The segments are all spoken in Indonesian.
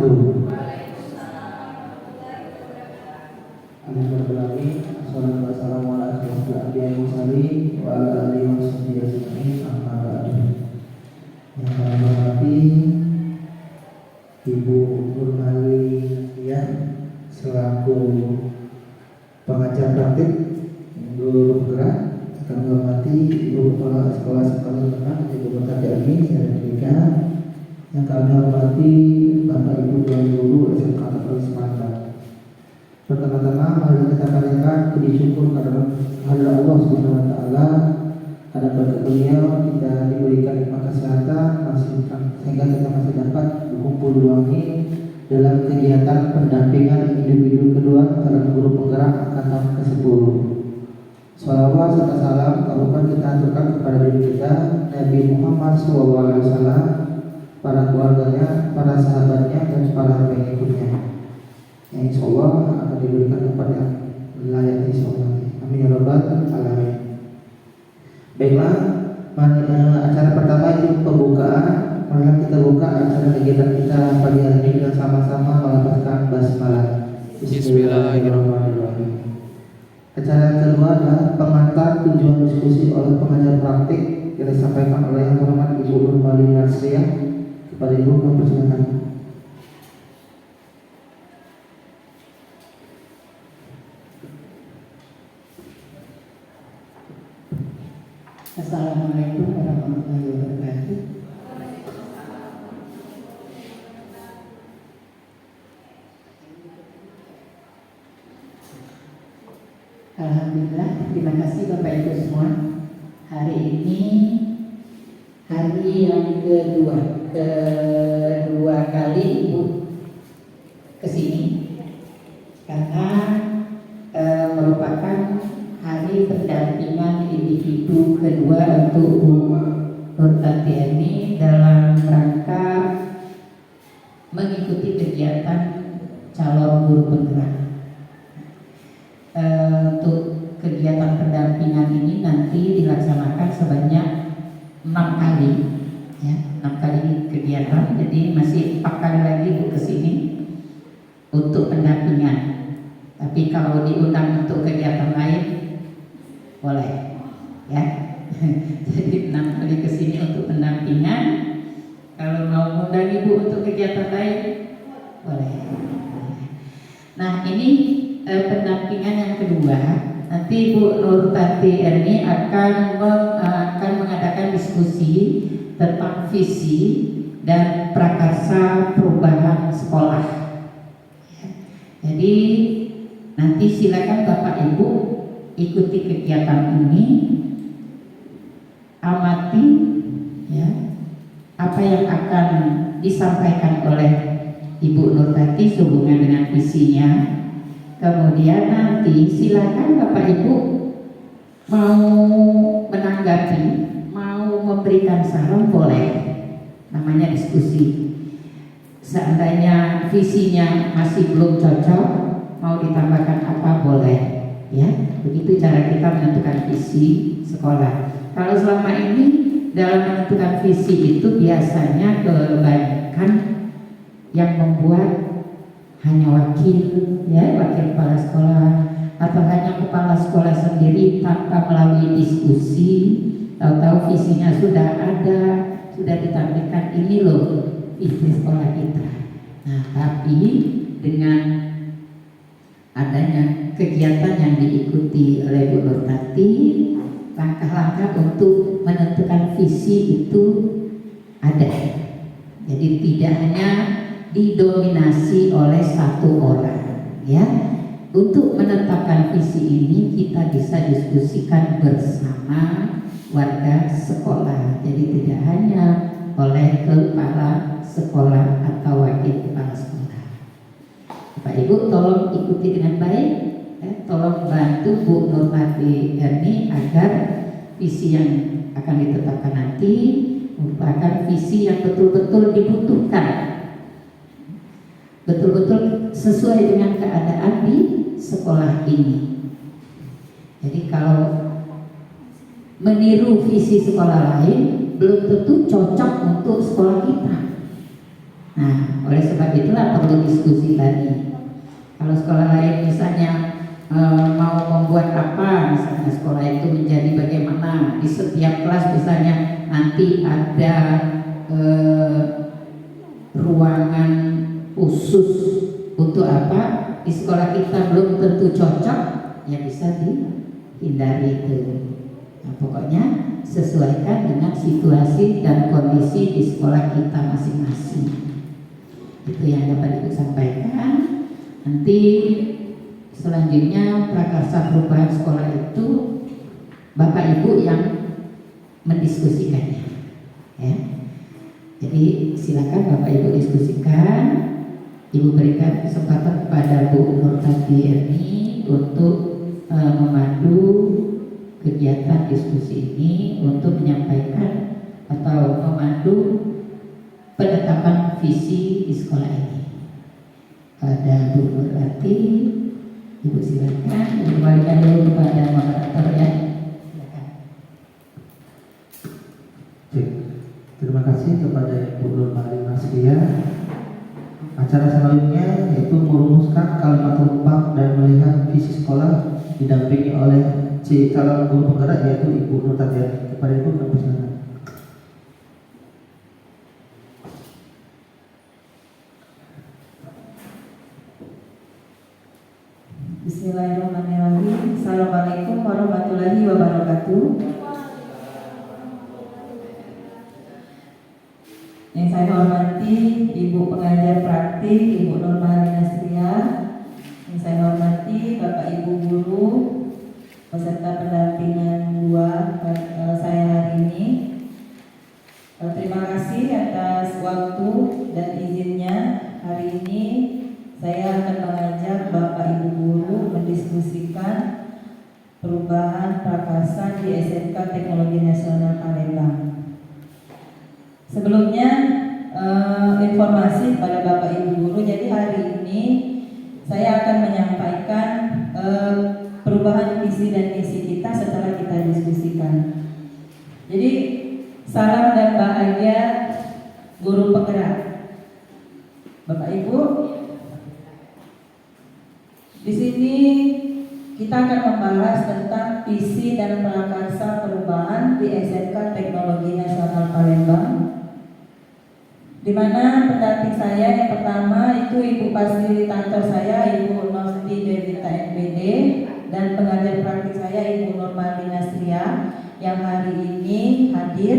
wabarakatuh. Alhamdulillah, wassalamu ala asyrofil anbiya'i wal mursalin wa ala alihi wa sahbihi ajma'in, amma ba'du. Yang saya hormati Ibu Nurhali ya, selaku pengajar praktik guru penggerak. Kami hormati Ibu Kepala Sekolah-Sekolah Menengah Ibu Kota Jambi Sertifikat. Yang kami hormati Bapak Ibu dan Guru SMK Negeri Semarang. Pertama-tama mari kita panjatkan puji syukur kepada Allah Subhanahu wa taala karena berkat beliau kita diberikan nikmat kesehatan sehingga kita masih dapat berkumpul lagi dalam kegiatan pendampingan individu kedua terhadap guru penggerak angkatan ke-10. Salawat serta salam karunia kita aturkan kepada diri kita Nabi Muhammad SAW, para keluarganya, para sahabatnya, dan para pengikutnya. Yang insya Allah akan diberikan tempat yang layak insya Allah. Amin ya rabbal alamin. Baiklah, acara pertama itu pembukaan. Mari kita buka acara kegiatan kita pagi hari ini dengan sama-sama melafazkan basmalah. Bismillahirrahmanirrahim. Acara kedua adalah pengantar tujuan diskusi oleh pengajar praktik yang disampaikan oleh Yang Hormat Ibu Nurhali Nasriah. Kepada Ibu mempersilakan. Assalamualaikum warahmatullahi wabarakatuh. Alhamdulillah, terima kasih Bapak Ibu semua. Hari ini hari yang kedua kali Ibu kesini karena merupakan hari pendampingan individu kedua untuk Bu Nurtati ini dalam rangka mengikuti kegiatan calon guru penggerak. Untuk kegiatan pendampingan ini nanti dilaksanakan sebanyak 6 kali, ya, 6 kali kegiatan. Jadi masih 4 kali lagi Bu kesini untuk pendampingan. Tapi kalau diundang untuk kegiatan lain boleh, ya. Jadi 6 kali kesini untuk pendampingan. Kalau mau undang Ibu untuk kegiatan lain boleh. Nah ini pendampingan yang kedua. Nanti Bu Nurtati ini akan mengadakan diskusi tentang visi dan prakarsa perubahan sekolah. Jadi nanti silakan Bapak Ibu ikuti kegiatan ini, amati ya apa yang akan disampaikan oleh Ibu Nurtati sehubungan dengan visinya. Kemudian nanti silakan Bapak Ibu mau menanggapi, mau memberikan saran boleh, namanya diskusi. Seandainya visinya masih belum cocok, mau ditambahkan apa boleh, ya. Begitu cara kita menentukan visi sekolah. Kalau selama ini dalam menentukan visi itu biasanya kebanyakan yang membuat hanya wakil, ya, wakil kepala sekolah, atau hanya kepala sekolah sendiri tanpa melalui diskusi. Tahu-tahu visinya sudah ada, sudah ditampilkan, ini loh visi sekolah kita. Nah, tapi dengan adanya kegiatan yang diikuti oleh Bu Nurtati, langkah-langkah untuk menentukan visi itu ada. Jadi tidak hanya didominasi oleh satu orang, ya. Untuk menetapkan visi ini kita bisa diskusikan bersama warga sekolah. Jadi tidak hanya oleh kepala sekolah atau wakil kepala sekolah. Bapak Ibu tolong ikuti dengan baik, tolong bantu Bu Nurhali ini agar visi yang akan ditetapkan nanti merupakan visi yang betul-betul dibutuhkan, betul-betul sesuai dengan keadaan di sekolah ini. Jadi kalau meniru visi sekolah lain belum tentu cocok untuk sekolah kita. Nah, oleh sebab itulah perlu diskusi tadi. Kalau sekolah lain misalnya mau membuat apa, misalnya sekolah itu menjadi bagaimana, di setiap kelas misalnya nanti ada ruangan khusus untuk apa, di sekolah kita belum tentu cocok, ya bisa dihindari itu. Nah, pokoknya sesuaikan dengan situasi dan kondisi di sekolah kita masing-masing. Itu yang dapat Ibu sampaikan. Nanti selanjutnya prakarsa perubahan sekolah itu Bapak Ibu yang mendiskusikannya, ya. Jadi silakan Bapak Ibu diskusikan. Ibu berikan kesempatan kepada Bu Nur Tati Erni untuk memandu kegiatan diskusi ini, untuk menyampaikan atau memandu penetapan visi di sekolah ini. Ada Bu Nur Tati, Ibu silakan. Ibu kembalikan dulu kepada moderator, ya. Silakan. Terima kasih kepada Ibu Nur Nasria. Acara selanjutnya yaitu merumuskan kalimat rumpang dan melihat visi sekolah, didampingi oleh calon guru penggerak yaitu Ibu Nur Tati. Kepada Ibu kami persilakan. Bismillahirrahmanirrahim. Assalamualaikum warahmatullahi wabarakatuh. Yang saya hormati Ibu pengajar praktik Ibu Nur Nasria, yang saya hormati Bapak Ibu guru peserta pendampingan 2 saya hari ini. Terima kasih atas waktu dan izinnya. Hari ini saya akan mengajak Bapak Ibu guru mendiskusikan perubahan prakarsa di SMK Teknologi Nasional Palembang. Sebelumnya informasi kepada Bapak Ibu guru. Jadi hari ini saya akan menyampaikan perubahan visi dan misi kita setelah kita diskusikan. Jadi salam dan bahagia guru penggerak. Bapak Ibu, di sini kita akan membahas tentang visi dan prakarsa perubahan di SMK Teknologi Nasional Palembang, di mana pendamping saya yang pertama itu Ibu fasilitator saya Ibu Nosti Devita NPD, dan pengajar praktik saya Ibu Nur Nasria yang hari ini hadir.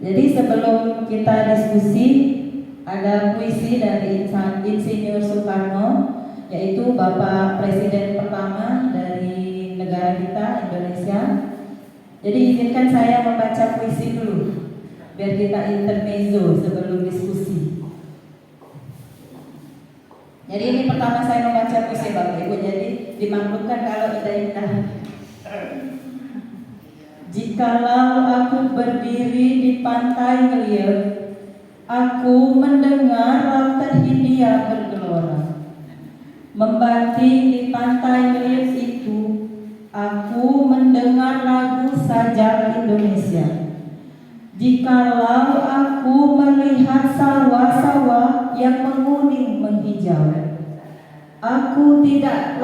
Jadi sebelum kita diskusi, ada puisi dari Insinyur Soekarno, yaitu Bapak Presiden pertama dari negara kita, Indonesia. Jadi izinkan saya membaca puisi dulu, biar kita intermezzo sebelum diskusi. Jadi ini pertama saya membaca puisi Bapak Ibu, jadi dimaklumkan kalau indah-indah. Jikalau aku berdiri di pantai ngeliat, aku mendengar lautan Hindia bergelora. Membatik di pantai ngeliat itu, aku mendengar lagu sajak Indonesia. Jikalau aku melihat sawah-sawah yang menguning menghijau, aku tidak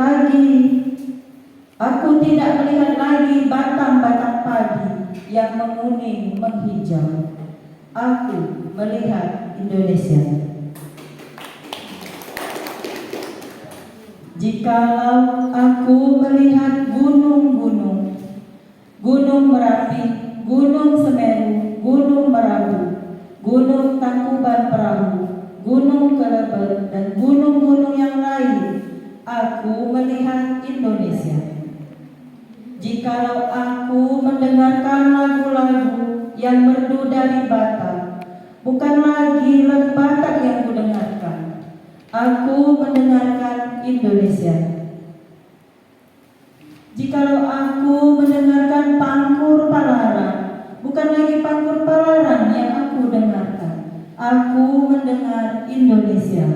melihat lagi batang-batang padi yang menguning menghijau. Aku melihat Indonesia. Jikalau aku melihat gunung-gunung, Gunung Merapi, Gunung Semeru, Gunung Merabu, Gunung Tangkuban Perahu, Gunung Kelebel, dan gunung-gunung yang lain, aku melihat Indonesia. Jikalau aku mendengarkan lagu-lagu yang merdu dari Batak, bukan lagi lagu Batak yang kudengarkan, aku mendengarkan Indonesia. Jikalau aku mendengarkan Pangkur Palaran, bukan lagi Pangkur Palaran yang aku dengarkan, aku mendengar Indonesia.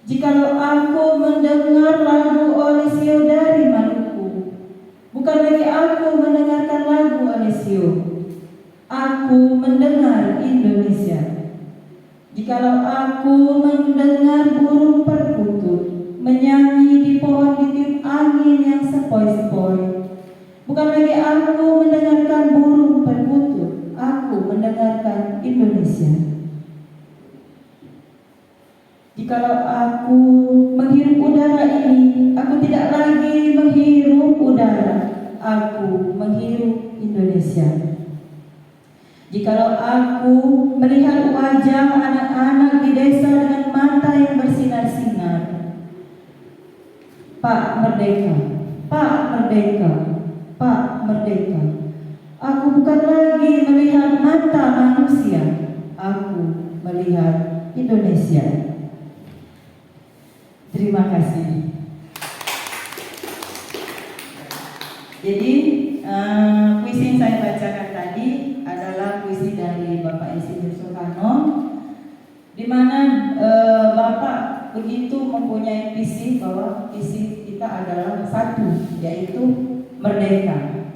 Jikalau aku mendengar lagu Olesio dari Maluku, bukan lagi aku mendengarkan lagu Olesio, aku mendengar Indonesia. Jikalau aku mendengar burung perkutut menyanyi di pohon ditiup angin yang sepoi-sepoi. Bukan lagi aku mendengarkan burung perkutut, aku mendengarkan Indonesia. Jikalau aku menghirup udara ini, aku tidak lagi menghirup udara, aku menghirup Indonesia. Jikalau aku melihat wajah anak-anak di desa dengan mata yang bersinar-sinar, Pak Merdeka, Pak Merdeka, Pak Merdeka, aku bukan lagi melihat mata manusia, aku melihat Indonesia. Terima kasih. Jadi puisi yang saya bacakan tadi adalah puisi dari Bapak Insinyur Soekarno, di mana Bapak begitu mempunyai visi bahwa visi kita adalah satu, yaitu merdeka.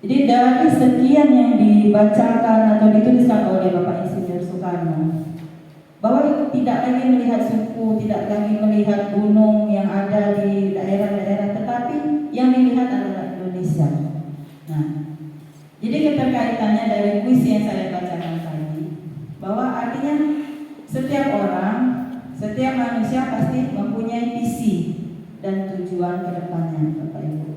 Jadi dari sekian yang dibacakan atau dituliskan oleh Bapak Insinyur Soekarno, bahwa tidak lagi melihat suku, tidak lagi melihat gunung yang ada di daerah-daerah, tetapi yang dilihat adalah Indonesia. Nah, jadi keterkaitannya dari puisi yang saya bacakan tadi, bahwa artinya setiap orang, setiap manusia pasti mempunyai visi dan tujuan ke depannya, Bapak Ibu.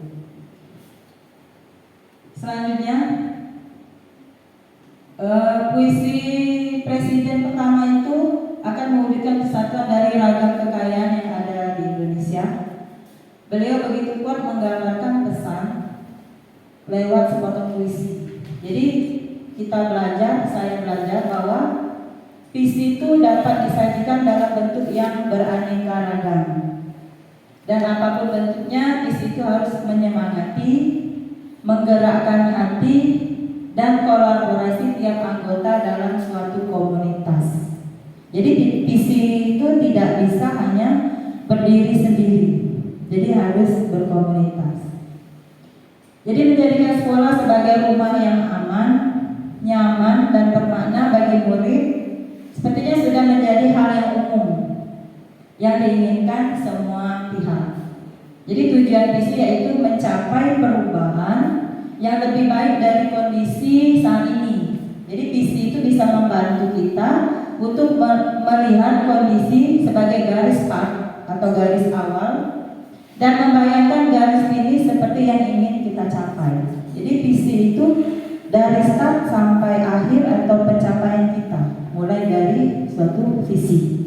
Selanjutnya, puisi presiden pertama itu akan mewujudkan kesatuan dari ragam kekayaan yang ada di Indonesia. Beliau begitu kuat menggambarkan pesan lewat sepotong puisi. Jadi kita belajar, saya belajar bahwa visi itu dapat disajikan dalam bentuk yang beraneka ragam. Dan apapun bentuknya, visi itu harus menyemangati, menggerakkan hati, dan kolaborasi tiap anggota dalam suatu komunitas. Jadi visi itu tidak bisa hanya berdiri sendiri, jadi harus berkomunitas. Jadi menjadikan sekolah sebagai rumah yang aman, nyaman, dan bermakna bagi murid sepertinya sudah menjadi hal yang umum yang diinginkan semua pihak. Jadi tujuan visi yaitu mencapai perubahan yang lebih baik dari kondisi saat ini. Jadi visi itu bisa membantu kita untuk melihat kondisi sebagai garis start atau garis awal dan membayangkan garis finish seperti yang ingin kita capai. Jadi visi itu dari start sampai akhir atau pencapaian kita, mulai dari suatu visi.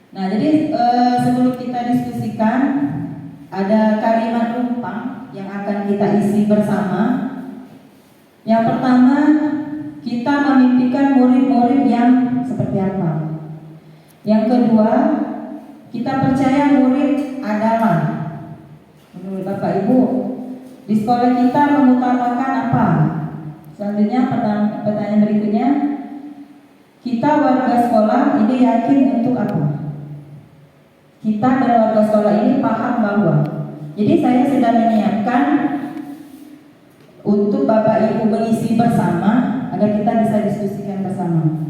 Nah, jadi sebelum kita diskusikan, ada kalimat rumpang yang akan kita isi bersama. Yang pertama, kita memimpikan murid-murid yang seperti apa. Yang kedua, kita percaya murid adalah, menurut Bapak Ibu, di sekolah kita mengutamakan apa? Selanjutnya pertanyaan berikutnya, kita warga sekolah ini yakin untuk apa? Kita dan warga sekolah ini paham bahwa. Jadi saya sudah menyiapkan untuk Bapak Ibu mengisi bersama agar kita bisa diskusikan bersama.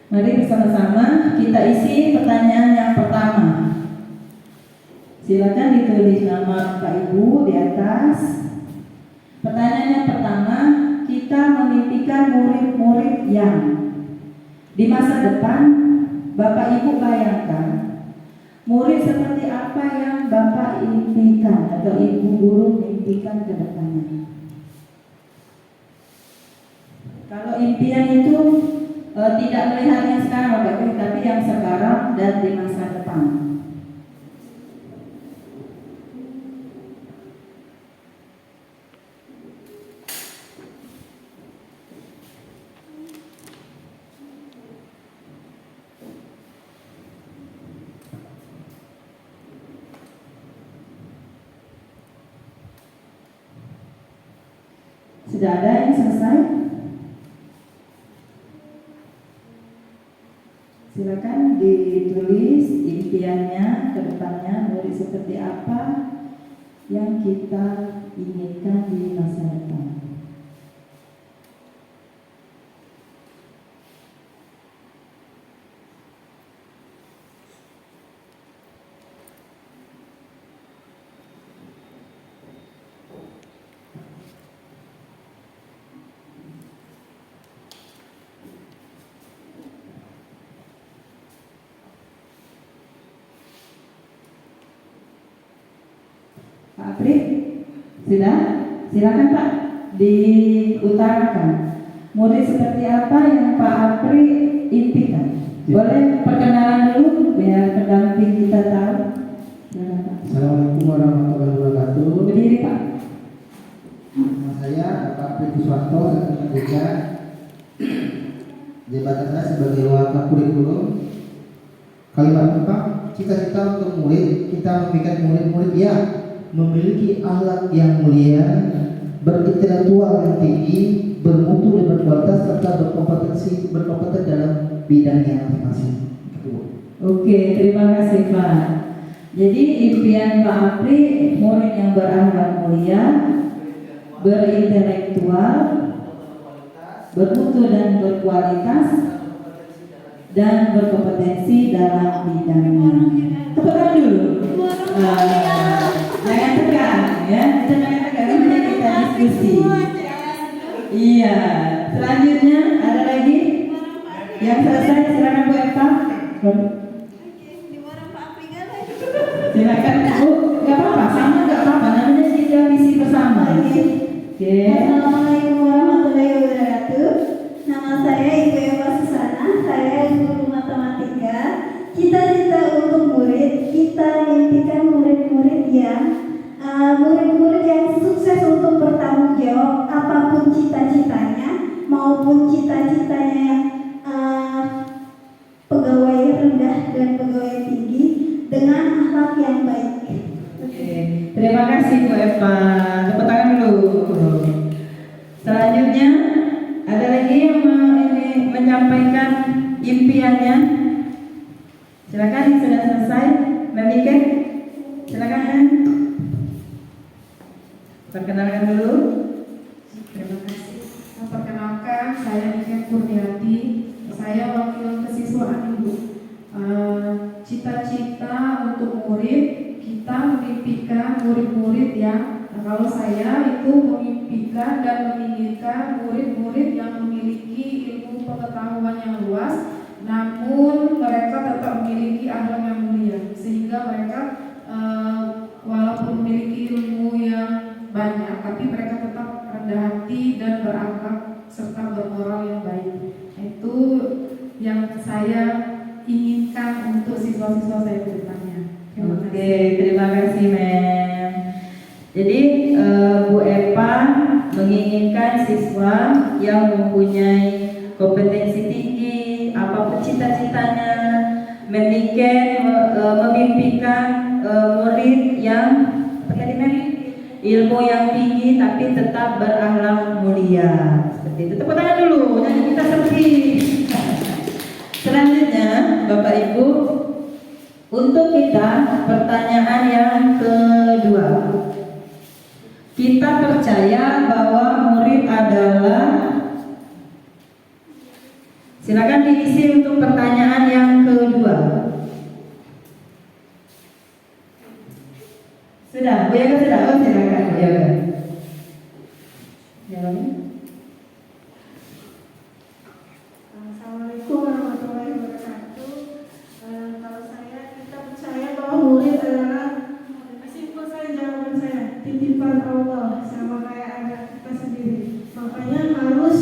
Mari bersama-sama kita isi pertanyaan yang pertama. Silakan ditulis nama Pak Ibu di atas. Pertanyaan yang pertama, kita memimpikan murid-murid yang di masa depan Bapak Ibu bayangkan murid seperti apa yang Bapak impikan atau Ibu guru impikan ke depannya. Kalau impian itu tidak melihat yang sekarang Bapak Ibu, tapi yang sekarang dan di masa depan. Sudah ada yang selesai? Silakan ditulis impiannya ke depannya, murid seperti apa yang kita inginkan di masa depan. Pak Apri, sudah? Silakan Pak, diutarakan. Murid seperti apa yang Pak Apri impikan? Boleh perkenalan dulu biar pendamping kita tahu. Silakan Pak. Assalamualaikum warahmatullahi wabarakatuh. Berdiri Pak. Nama saya Pak Apri Kuswanto, saya kerja jabatan saya sebagai wakil kurikulum. Kalimat lengkap, cita-cita untuk murid, kita membikin murid-murid yang memiliki akhlak yang mulia, berintelektual yang tinggi, bermutu dan berkualitas serta berkompeten dalam bidangnya masing-masing. Oke, terima kasih Pak. Jadi impian Pak Apri murid yang berakhlak mulia, berintelektual, bermutu dan berkualitas, dan berkompetensi dalam bidangnya. Tepuk tangan dulu. Jangan tegang, ya. Jangan tegang, namanya kita diskusi. Iya. Selanjutnya ada lagi yang selesai. Silakan Bu Eva. Silakan Bu. Gak apa-apa, sama gak apa-apa. Namanya kita visi bersama. Oke. Assalamualaikum warahmatullahi wabarakatuh. Nama saya Ibu Eva Susana. Saya guru matematika. Cita-cita untuk murid, kita impikan murid-murid yang sukses untuk bertanggung jawab apapun cita-citanya, maupun cita-citanya yang pegawai rendah dan pegawai tinggi dengan akhlak yang baik. Oke. Terima kasih Bu Eva. Tepuk tangan dulu. Selanjutnya ada lagi yang menyampaikan impiannya. Silakan yang sudah selesai memikir. Silakan ya. Perkenalkan dulu. Terima kasih. Perkenalkan, saya Nika Kurniati. Saya wakil kesiswaan Ibu. Cita-cita untuk murid, kita memimpikan murid-murid yang kalau saya itu memimpikan dan menginginkan murid-murid yang memiliki ilmu pengetahuan yang luas, namun mereka tetap memiliki akhlak yang mulia, sehingga mereka walaupun memiliki ilmu yang banyak, tapi mereka tetap rendah hati dan berakhlak serta bermoral yang baik. Itu yang saya inginkan untuk siswa-siswa saya ke depannya. Oke, terima kasih Mem. Jadi Bu Eva menginginkan siswa yang mempunyai kompetensi tinggi, apapun cita-citanya, memimpikan murid yang ilmu yang tinggi tapi tetap berakhlak mulia. Seperti itu. Tepuk tangan dulu, jangan kita sepi. Selanjutnya, Bapak Ibu, untuk kita pertanyaan yang kedua. Kita percaya bahwa murid adalah, silakan diisi untuk pertanyaan yang kedua. Sudah, Bu Yoga sudah. Oh, silakan Bu Yoga. Assalamualaikum warahmatullahi wabarakatuh. Kalau kita percaya bahwa murid adalah simpel saja jawaban saya, titipan Allah sama kayak anak kita sendiri. Makanya harus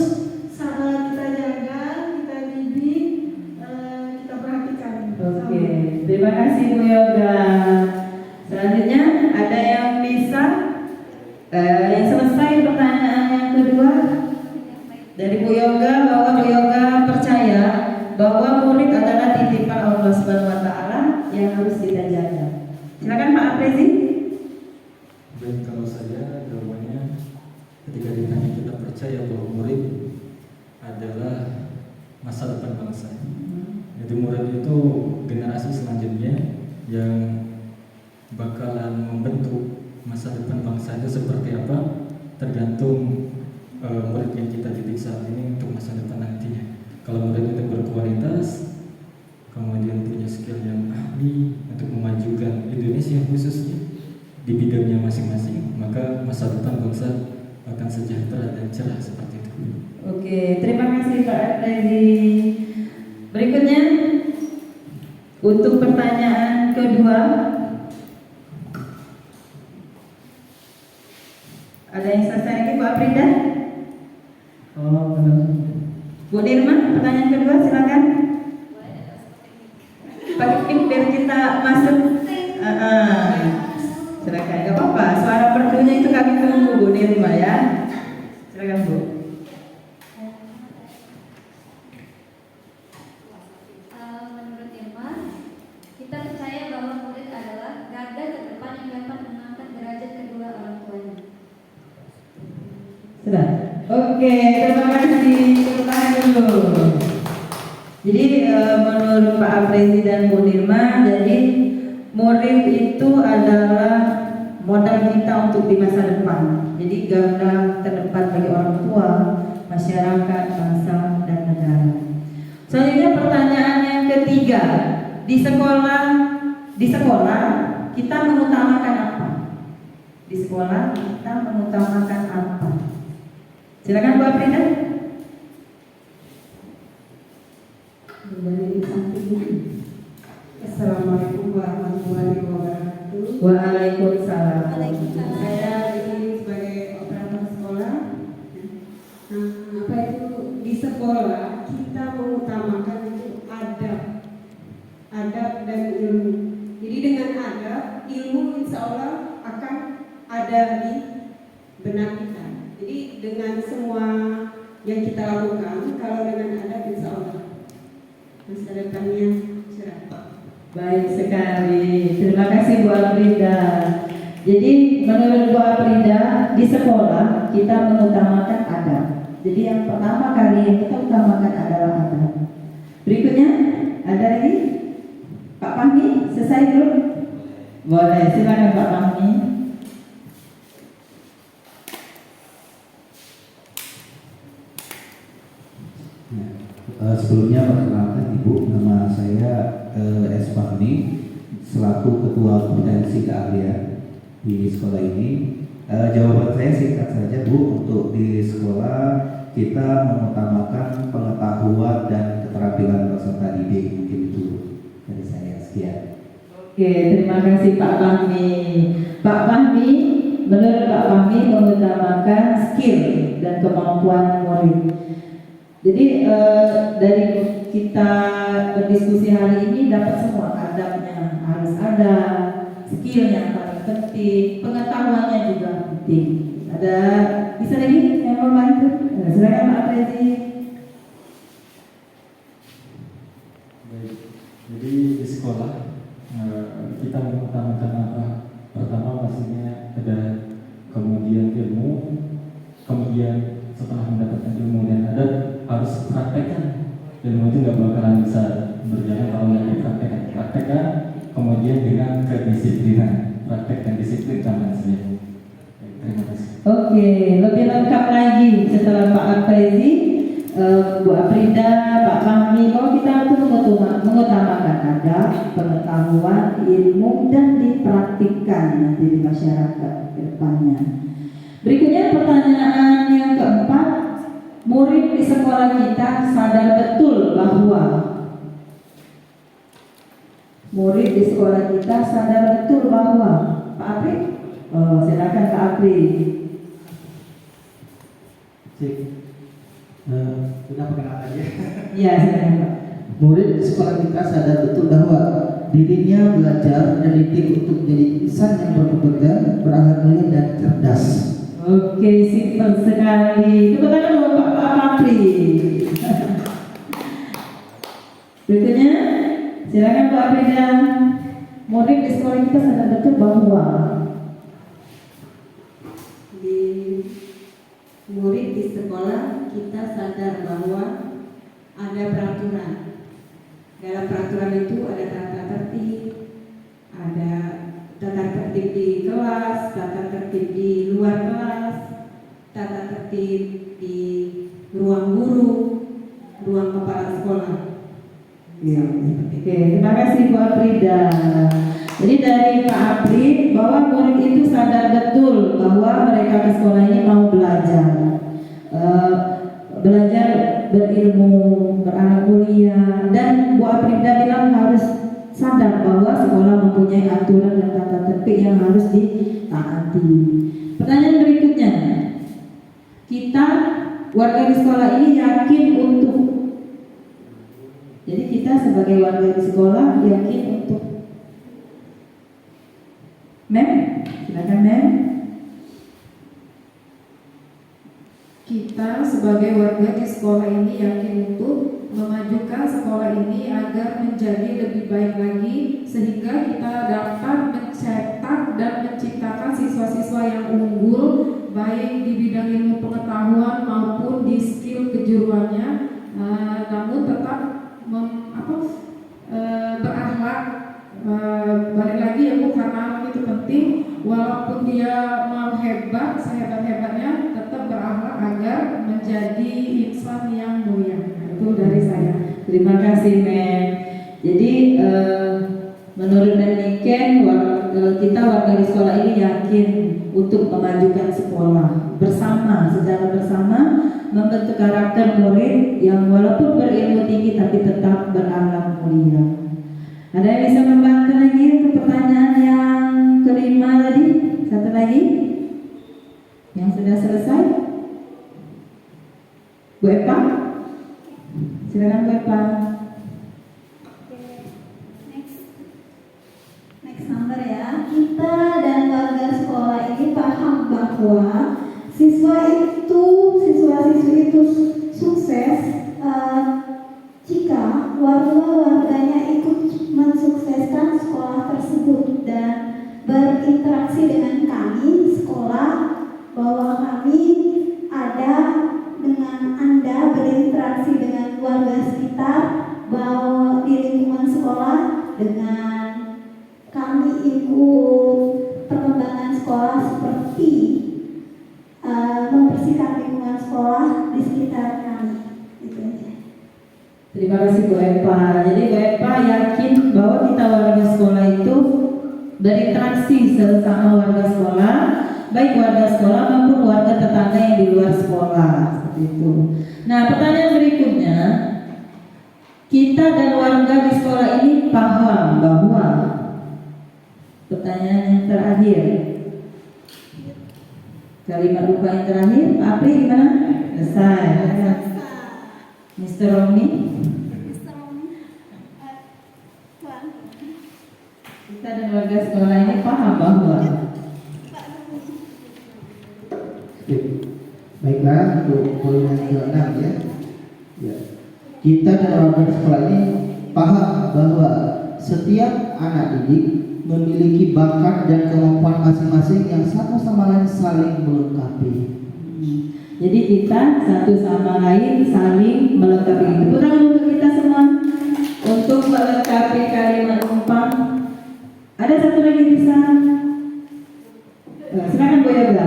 terima kasih Bu Yoga. Selanjutnya ada yang bisa yang selesai pertanyaan yang kedua dari Bu Yoga, bahwa Bu Yoga percaya bahwa murid adalah titipan Allah Subhanahu wa taala yang harus kita jaga. Silakan Pak Apresi. Dan kalau saya jawabannya ketika ditanya kita percaya bahwa murid adalah masa depan bangsa. Jadi murid itu generasi selanjutnya yang bakalan membentuk masa depan bangsa itu seperti apa, tergantung murid yang kita didik saat ini untuk masa depan nantinya. Kalau murid itu berkualitas, kemudian punya skill yang ahli untuk memajukan Indonesia khususnya di bidangnya masing-masing, maka masa depan bangsa akan sejahtera dan cerah seperti itu. Oke, terima kasih Pak Apresi. Berikutnya untuk pertanyaan kedua, ada yang selesai lagi Bu Aprida? Oh, belum. Bu Nirma, pertanyaan kedua silakan. Pakai mic biar kita masuk. Silakan, gak apa-apa. Suara merdunya itu kami tunggu Bu Nirma ya. Silakan Bu. Menurut Irma, kita percaya bahwa murid adalah garda terdepan yang dapat mengangkat derajat kedua orang tuanya. Sudah. Oke, terima kasih. Tepuk tangan dulu. Jadi menurut Pak Apresi dan Bu Nirma, jadi murid itu adalah modal kita untuk di masa depan. Jadi garda terdepan bagi orang tua, masyarakat, bangsa, dan negara. Selanjutnya pertanyaan yang ketiga, di sekolah kita mengutamakan apa? Di sekolah kita mengutamakan apa? Silakan Bu Aprida. Assalamualaikum warahmatullahi wabarakatuh. Waalaikumsalam. Saya di sini sebagai operator sekolah. Apa itu di sekolah kita mengutamakan itu adab dan ilmu. Jadi dengan adab, ilmu insya Allah akan ada di benak kita. Jadi dengan semua yang kita lakukan, kalau dengan adab insya Allah masa depannya cerah. Baik sekali, terima kasih Bu Aprida. Jadi menurut Bu Aprida, di sekolah kita mengutamakan adab. Jadi yang pertama kali yang kita utamakan adalah adab. Berikutnya ada lagi Pak Fahmi, selesai dulu? Boleh, silakan Pak Fahmi. Sebelumnya perkenalkan Ibu, nama saya S. Fahmi selaku Ketua Kompetensi Keahlian di sekolah ini. Jawaban saya singkat saja Bu, untuk di sekolah kita mengutamakan pengetahuan dan keterampilan peserta didik. Mungkin itu dari saya, sekian. Oke, terima kasih Pak Fahmi. Pak Fahmi, menurut Pak Fahmi mengutamakan skill dan kemampuan murid. Jadi dari kita berdiskusi hari ini dapat semua, adabnya harus ada, skill yang paling penting, pengetahuannya juga penting. Ada bisa lagi yang mau bantu? Silakan Pak Apresi. Baik, jadi di sekolah kita mengutamakan apa? Pertama pastinya ada kemudian ilmu, kemudian setelah mendapatkan ilmu dan adab harus praktekkan. Ilmu itu nggak bakalan bisa berjalan kalau nggak dipraktekkan. Kemudian dengan kedisiplinan, praktek dan disiplin tangan saja. Terima kasih. Oke, lebih lengkap lagi setelah Pak Apresi, Bu Aprida, Pak Fahmi, kalau kita itu mengutamakan adab, pengetahuan, ilmu dan dipraktikkan nanti di masyarakat ke depannya. Berikutnya pertanyaan yang keempat, murid di sekolah kita sadar betul bahwa Pak Apri, silakan Pak Apri. Sudah perkenalan aja. Iya, silakan Pak. Murid di sekolah kita sadar betul bahwa dirinya belajar dan dididik untuk menjadi insan yang berkompeten, berakhlak mulia dan cerdas. Oke, simpel sekali. Tepuk tangan dulu Pak Papri. Berikutnya, silakan Pak Aprida. Murid di sekolah kita sadar betul bahwa murid di sekolah kita sadar bahwa ada peraturan. Dalam peraturan itu ada tata tertib, ada tata tertib di kelas, tata tertib di luar kelas, tata tertib di ruang guru, ruang kepala sekolah. Ya, oke, terima kasih Bu Aprida. Jadi dari Pak Apri bahwa murid itu sadar betul bahwa mereka ke sekolah ini mau belajar, belajar berilmu, berakhlak mulia, dan Bu Aprida bilang harus sadar bahwa sekolah mempunyai aturan dan tata tertib yang harus ditaati. Pertanyaan berikutnya, kita warga di sekolah ini yakin untuk, jadi kita sebagai warga di sekolah yakin untuk, Mem, silakan Mem. Kita sebagai warga di sekolah ini yakin untuk memajukan sekolah ini agar menjadi lebih baik lagi, sehingga kita dapat mencetak dan menciptakan siswa-siswa yang unggul baik di bidang ilmu pengetahuan maupun di skill kejuruannya, namun tetap berakhlak. Balik lagi ya Bu, karena anak itu penting, walaupun dia mau hebat, sehebat-hebatnya tetap berakhlak agar menjadi insan yang mulia. Itu dari saya. Terima kasih Mem. Jadi menurut Meniken, kita warga di sekolah ini yakin untuk memajukan sekolah bersama, secara bersama membentuk karakter murid yang walaupun berilmu tinggi tapi tetap berakhlak mulia. Ada yang bisa membantu lagi untuk pertanyaan yang kelima tadi? Satu lagi yang sudah selesai, Bu Epa, silakan Bu Epa. Next number ya. Kita dan warga sekolah ini paham bahwa siswa-siswi itu sukses jika warga-warganya ikut mensukseskan sekolah tersebut dan berinteraksi dengan kami sekolah, bahwa kami ada dengan Anda berinteraksi dengan warga sekitar, bahwa di lingkungan sekolah dengan kami ikut perkembangan sekolah seperti membersihkan lingkungan sekolah di sekitar kami. Itu aja. Terima kasih Bu Epa. Jadi Bu Epa yakin bahwa kita warga sekolah itu berinteraksi sesama warga sekolah, baik warga sekolah maupun warga tetangga yang di luar sekolah, seperti itu. Nah, pertanyaan berikutnya, kita dan warga di sekolah ini paham bahwa, pertanyaan yang terakhir, kalimat lupa yang terakhir, Apri gimana? Selesai. Mr. Romi. Kita dan warga sekolah ini paham bahwa, Baiklah, untuk poin yang ke-6 ya. Kita dan warga sekolah ini paham bahwa setiap anak didik memiliki bakat dan kemampuan masing-masing yang satu sama lain saling melengkapi. jadi kita satu sama lain saling melengkapi. Tepuk tangan untuk kita semua untuk melengkapi kalimat umpam. Ada satu lagi bisa? Silakan Bu Yoga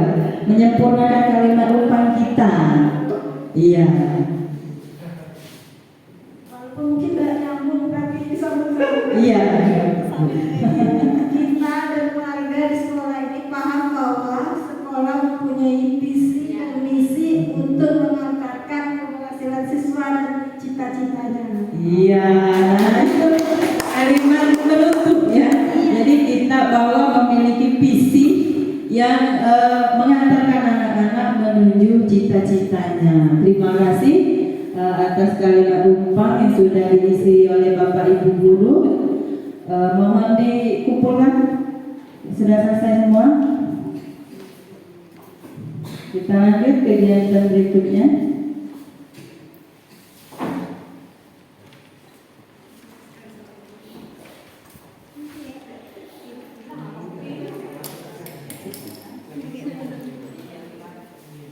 menyempurnakan kalimat umpam kita. Iya. Walaupun mungkin tidak nyambung tapi sambung-sambung. Iya. Kita dan warga di sekolah ini paham bahwa sekolah mempunyai visi dan misi untuk mengantarkan keberhasilan siswa dan cita-citanya. Iya. Itu kalimat penutup ya. Jadi kita bahwa memiliki visi yang mengantarkan anak-anak menuju cita-citanya. Terima kasih atas kalimat umpam yang sudah diisi oleh Bapak Ibu guru. Mohon dikumpulkan. Sudah selesai semua? Kita lanjut kegiatan berikutnya.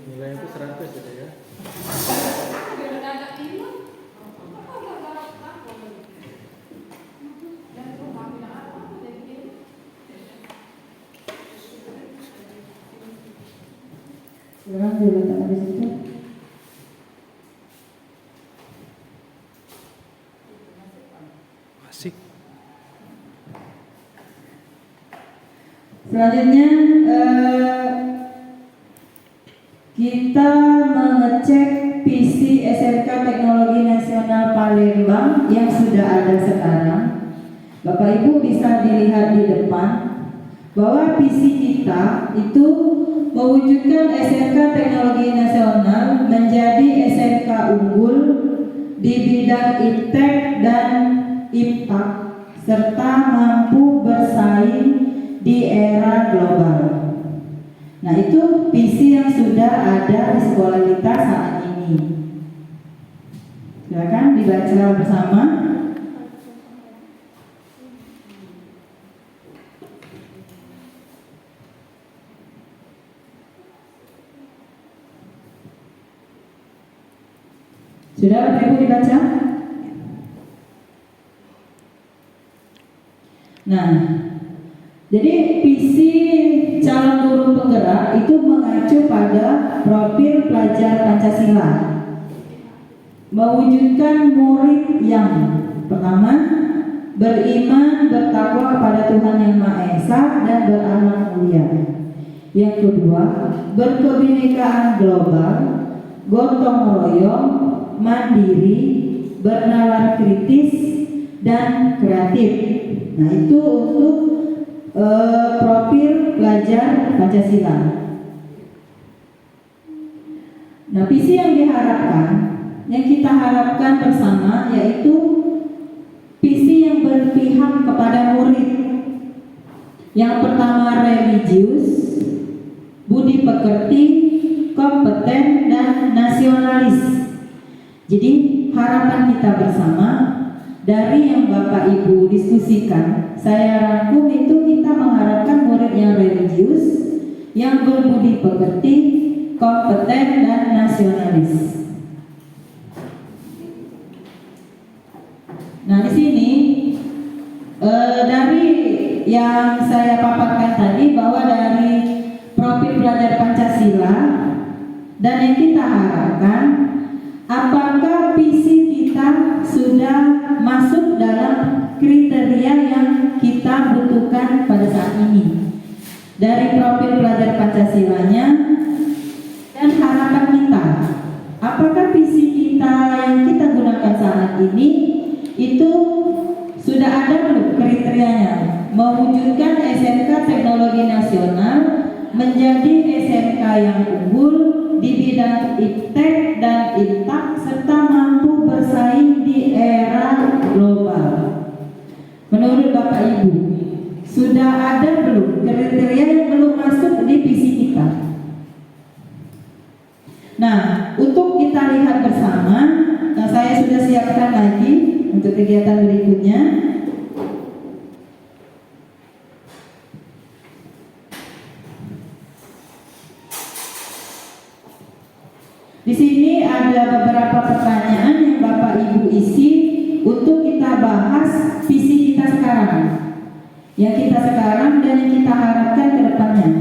Nilai itu 100 gitu ya. Sekarang diletakkan di situ. Asik. Selanjutnya kita mengecek PC SMK Teknologi Nasional Palembang yang sudah ada sekarang. Bapak Ibu bisa dilihat di depan bahwa PC kita itu mewujudkan SMK Teknologi Nasional menjadi SMK unggul di bidang iptek dan IPTAK serta mampu bersaing di era global. Nah, itu visi yang sudah ada di sekolah kita saat ini. Silakan dibaca bersama. Sudah Bapak Ibu dibaca? Nah, jadi visi calon guru penggerak itu mengacu pada profil pelajar Pancasila, mewujudkan murid yang pertama beriman, bertakwa kepada Tuhan Yang Maha Esa dan berakhlak mulia. Yang kedua, berkebinekaan global, gotong royong, mandiri, bernalar kritis dan kreatif. Nah, itu untuk profil pelajar Pancasila. Nah, visi yang diharapkan, yang kita harapkan bersama yaitu visi yang berpihak kepada murid. Yang pertama religius, budi pekerti, kompeten dan nasionalis. Jadi harapan kita bersama dari yang Bapak Ibu diskusikan, saya rangkum itu kita mengharapkan murid yang religius, yang berbudi pekerti, kompeten dan nasionalis. Nah, di sini dari yang saya paparkan tadi bahwa dari profil pelajar Pancasila dan yang kita harapkan, apakah visi kita sudah masuk dalam kriteria yang kita butuhkan pada saat ini dari profil pelajar Pancasilanya dan harapan kita, apakah visi kita yang kita gunakan saat ini itu sudah ada belum kriterianya mewujudkan SMK Teknologi Nasional menjadi SMK yang unggul di bidang iptek dan IPTAK serta mampu bersaing di era global. Menurut Bapak Ibu, sudah ada belum kriteria yang belum masuk di visi kita? Nah, untuk kita lihat bersama, saya sudah siapkan lagi untuk kegiatan berikutnya. Di sini ada beberapa pertanyaan yang Bapak Ibu isi untuk kita bahas visi kita sekarang, yang kita sekarang dan yang kita harapkan ke depannya.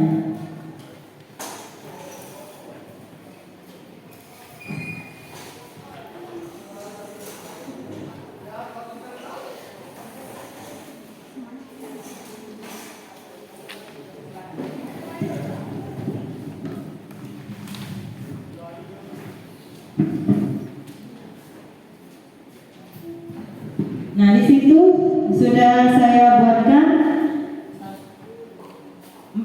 Nah, di situ sudah saya buatkan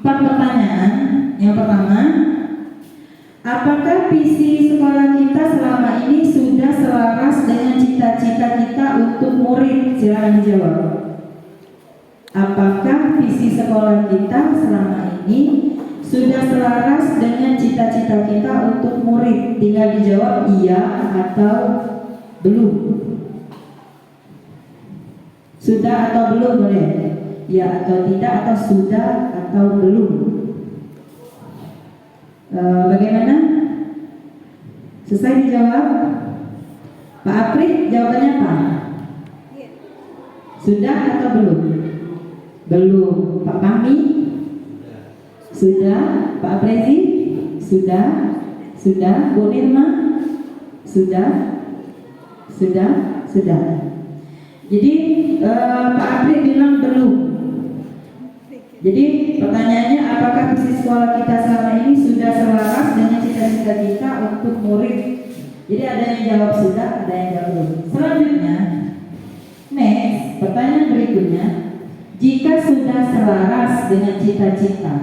4 pertanyaan. Yang pertama, apakah visi sekolah kita selama ini sudah selaras dengan cita-cita kita untuk murid? Silakan dijawab. Apakah visi sekolah kita selama ini sudah selaras dengan cita-cita kita untuk murid? Tinggal dijawab iya atau belum. Sudah atau belum boleh? Ya atau tidak, atau sudah atau belum. Bagaimana? Selesai dijawab? Pak Apri jawabannya apa? Sudah atau belum? Belum. Pak Fahmi? Sudah. Pak Aprezi? Sudah. Sudah. Bu Nirma? Sudah. Sudah. Sudah. Jadi Pak Apri bilang belum. Jadi pertanyaannya, apakah visi sekolah kita selama ini sudah selaras dengan cita-cita kita untuk murid? Jadi ada yang jawab sudah, ada yang jawab belum. Selanjutnya, next, pertanyaan berikutnya, jika sudah selaras dengan cita-cita,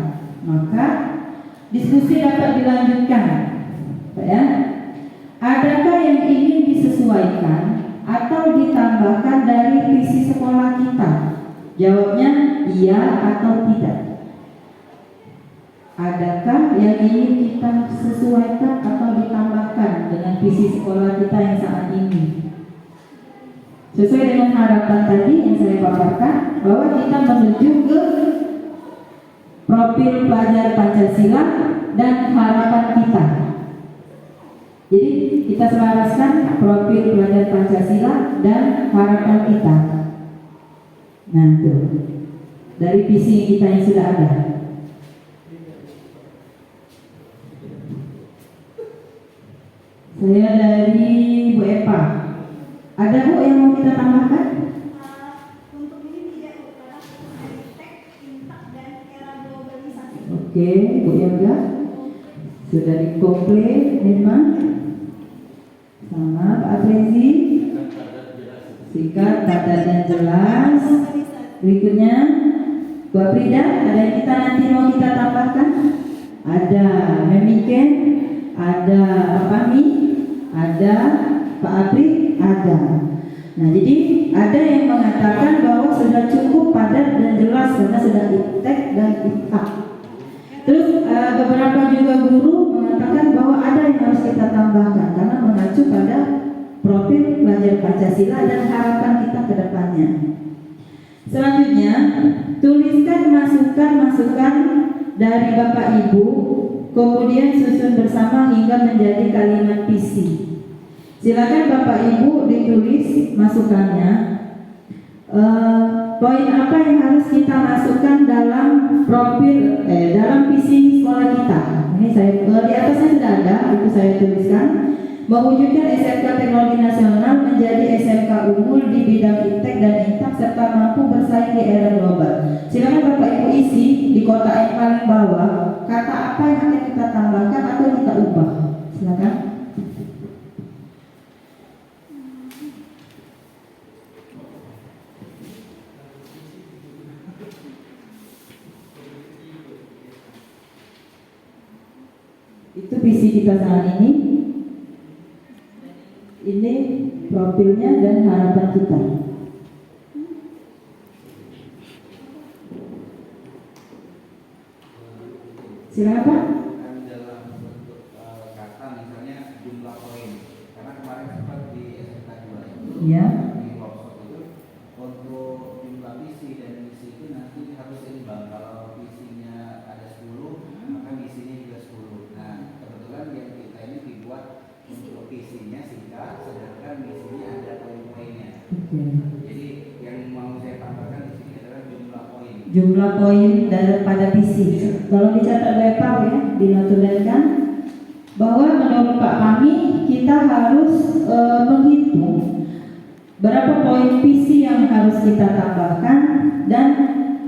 maka diskusi dapat dilanjutkan. Ya? Adakah yang ingin disesuaikan atau ditambahkan dari visi sekolah kita? Jawabnya iya atau tidak. Adakah yang ingin kita sesuaikan atau ditambahkan dengan visi sekolah kita yang saat ini? Sesuai dengan harapan tadi yang saya paparkan, bahwa kita menuju ke profil pelajar Pancasila dan harapan kita. Jadi kita selaraskan profil pelajar Pancasila dan harapan kita. Nah itu dari visi kita yang sudah ada. Saya dari Bu Eva. Ada Bu yang mau kita tambahkan? Untuk ini tidak karena dari teks, intak, dan era globalisasi. Oke, Bu Yoga sudah dikomplit. Nirma sama Pak Aprezi. Singkat, padat dan jelas. Berikutnya Bu Aprida, ada yang kita nanti mau kita tambahkan? Ada Memiken, ada Pak Fahmi, ada Pak Apri, ada. Nah jadi ada yang mengatakan bahwa sudah cukup padat dan jelas karena sudah iptek dan ifak. Terus beberapa juga guru mengatakan bahwa ada yang harus kita tambahkan karena mengacu pada profil pelajar Pancasila dan harapan kita ke depannya. Selanjutnya, tuliskan masukan-masukan dari Bapak Ibu, kemudian susun bersama hingga menjadi kalimat visi. Silakan Bapak Ibu ditulis masukannya. Poin apa yang harus kita masukkan dalam profil dalam visi sekolah kita? Ini saya di atasnya sudah ada, itu saya tuliskan. Mewujudkan SMK Teknologi Nasional menjadi SMK unggul di bidang iptek dan intak serta mampu bersaing di era global. Silakan Bapak Ibu isi di kotak yang paling bawah kata apa yang akan kita tambahkan atau kita ubah. Silakan. Itu visi kita saat ini. Ini profilnya dan harapan kita. Silakan Pak. Dalam bentuk kata misalnya jumlah poin, karena kemarin sempat di SMK 2 itu Iya. di workshop itu untuk jumlah visi dan misi itu nanti harus seimbang. Kalau visinya ada 10, maka misinya juga 10. Nah kebetulan yang kita ini dibuat untuk visinya singkat, sedangkan misinya ada poin-poinnya. Jadi yang mau saya tambahkan di sini adalah jumlah poin. Jumlah poin daripada visi. Tolong dicatat Bapak ya, dinotulenkan bahwa menurut Pak Fahmi kita harus menghitung berapa poin visi yang harus kita tambahkan dan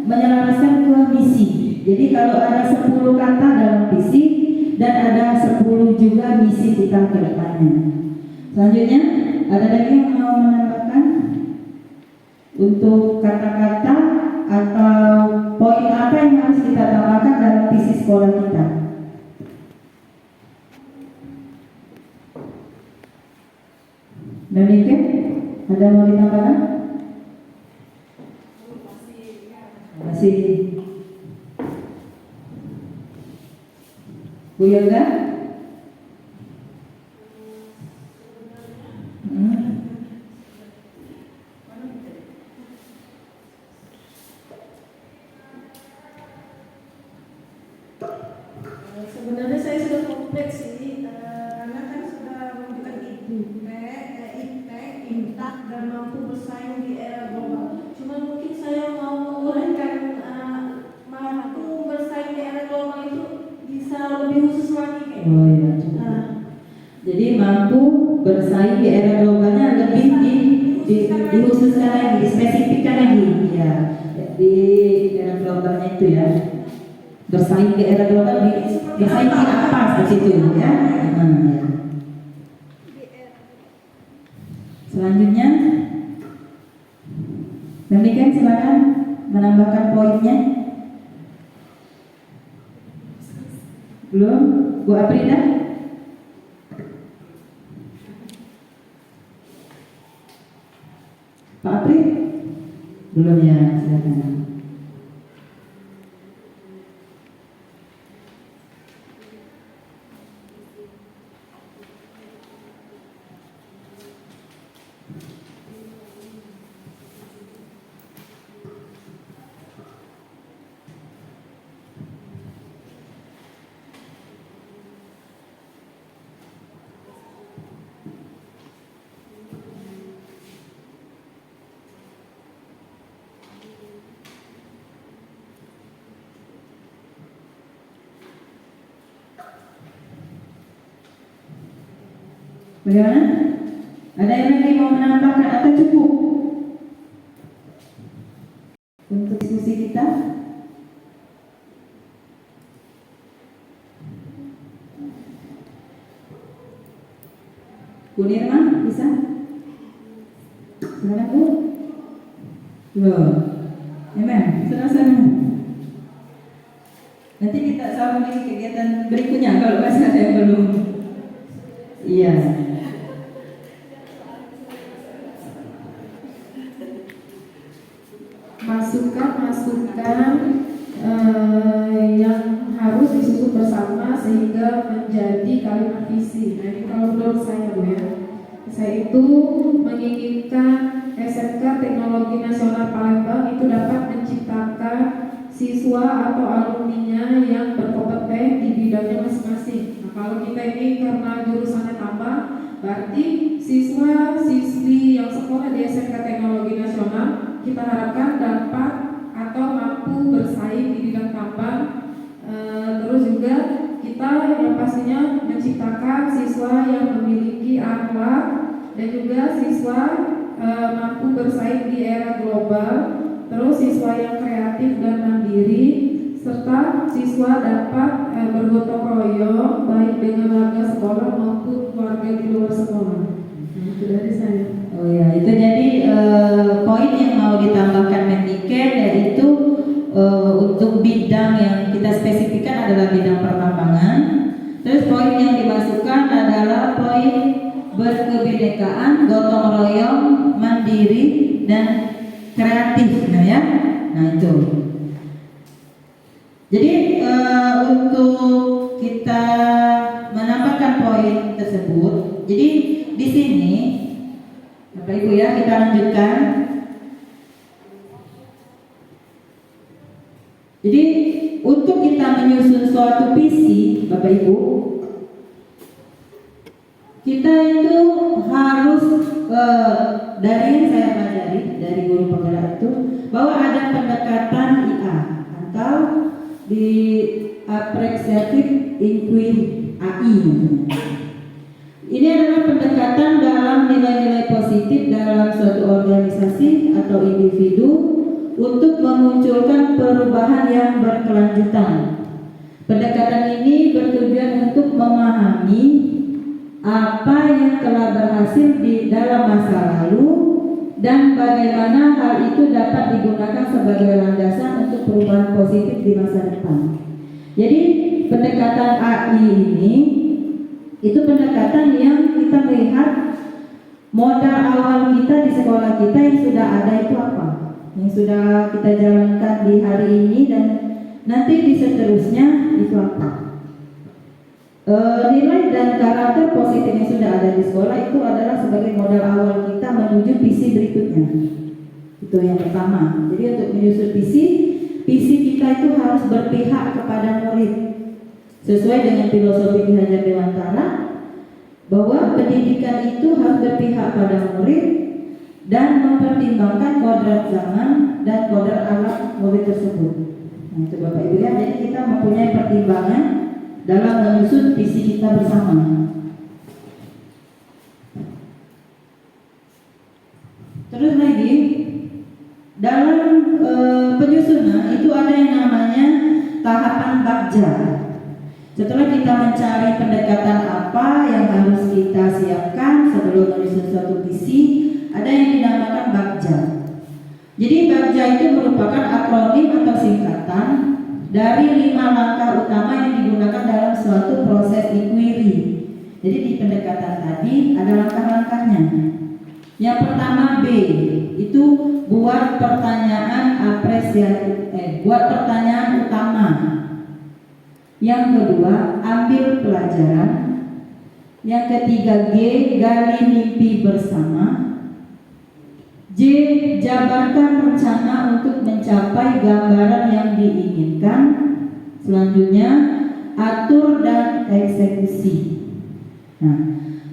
menyelaraskan ke misi. Jadi kalau ada 10 kata dalam visi dan ada 10 juga misi kita ke depannya. Selanjutnya, ada lagi yang mau menambahkan untuk kata-kata atau poin apa yang harus kita tambahkan dalam visi sekolah kita? Demikian, ada mau ditambahkan? kasih. Bu Yoga? Sebenarnya saya sudah komplit sih, karena kan sudah menunjukkan intak dan mampu bersaing di era global. Cuma mungkin saya mau menguraikan mampu bersaing di era global itu bisa lebih khusus lagi kayak. Oh iya. Jadi mampu bersaing di era globalnya lebih dikhususkan lagi, dispesifikkan lagi, ya di era globalnya itu ya. Bersaing di era global bersaing di apa di situ ya. Ya. Selanjutnya, demikian silakan menambahkan poinnya. Belum, Bu Aprida? Pak Apri? Belum ya, silakan. Bagaimana? Ada yang lagi mau menambahkan atau cukup untuk diskusi kita? Bu Nirma, bisa? Silakan Bu. Loh, Emen, sana-sana. Nanti kita sambung lagi kegiatan berikutnya kalau masih ada yang belum. Iya. Masukan-masukan yang harus disusun bersama sehingga menjadi kalimat visi. Nah ini kalau menurut saya Bu ya, saya itu menginginkan SMK Teknologi Nasional Palembang itu dapat menciptakan siswa atau alumninya yang berkompeten di bidangnya masing-masing. Nah kalau kita ini karena jurusannya tambah, berarti siswa-siswi yang sekolah di SMK Teknologi Nasional kita harapkan dapat atau mampu bersaing di bidang tambang. Terus juga kita yang pastinya menciptakan siswa yang memiliki akhlak dan juga siswa mampu bersaing di era global. Terus siswa yang kreatif dan mandiri, serta siswa dapat bergotong royong baik dengan warga sekolah maupun warga di luar sekolah. Itu dari saya. Oh ya, itu jadi poin yang mau ditambahkan Mendikbud yaitu untuk bidang yang kita spesifikkan adalah bidang pertambangan. Terus poin yang dimasukkan adalah poin berkebinekaan, gotong royong, mandiri dan kreatif, nah ya. Nah itu. Jadi untuk kita menambahkan poin tersebut, jadi di sini Bapak Ibu ya, kita lanjutkan. Jadi untuk kita menyusun suatu visi, Bapak Ibu, kita itu harus dari yang saya pelajari dari guru penggerak itu bahwa ada pendekatan IA atau di Appreciative Inquiry AI. Ini adalah pendekatan dalam nilai-nilai positif dalam suatu organisasi atau individu untuk memunculkan perubahan yang berkelanjutan. Pendekatan ini bertujuan untuk memahami apa yang telah berhasil di dalam masa lalu dan bagaimana hal itu dapat digunakan sebagai landasan untuk perubahan positif di masa depan. Jadi pendekatan AI ini itu pendekatan yang kita melihat modal awal kita di sekolah kita yang sudah ada itu apa. yang sudah kita jalankan di hari ini dan nanti di seterusnya itu apa? Nilai dan karakter positif yang sudah ada di sekolah itu adalah sebagai modal awal kita menuju visi berikutnya. Itu yang pertama. Jadi untuk menyusun visi kita itu harus berpihak kepada murid sesuai dengan filosofi Ki Hajar Dewantara, bahwa pendidikan itu harus berpihak pada murid dan mempertimbangkan kodrat zaman dan kodrat alam murid tersebut. Nah, itu Bapak Ibu ya, jadi kita mempunyai pertimbangan dalam menyusun visi kita bersama. Terus lagi dalam penyusunan itu ada yang namanya tahapan bagja. Setelah kita mencari pendekatan apa yang harus kita siapkan sebelum menyusun suatu visi, ada yang dinamakan bagja. Jadi bagja itu merupakan akronim atau singkatan dari 5 langkah utama yang digunakan dalam suatu proses inquiry. Jadi di pendekatan tadi ada langkah-langkahnya. Yang pertama B, itu buat pertanyaan buat pertanyaan utama. Yang kedua, ambil pelajaran. Yang ketiga G, gali mimpi bersama. J, jabarkan rencana untuk mencapai gambaran yang diinginkan. Selanjutnya, atur dan eksekusi. Nah,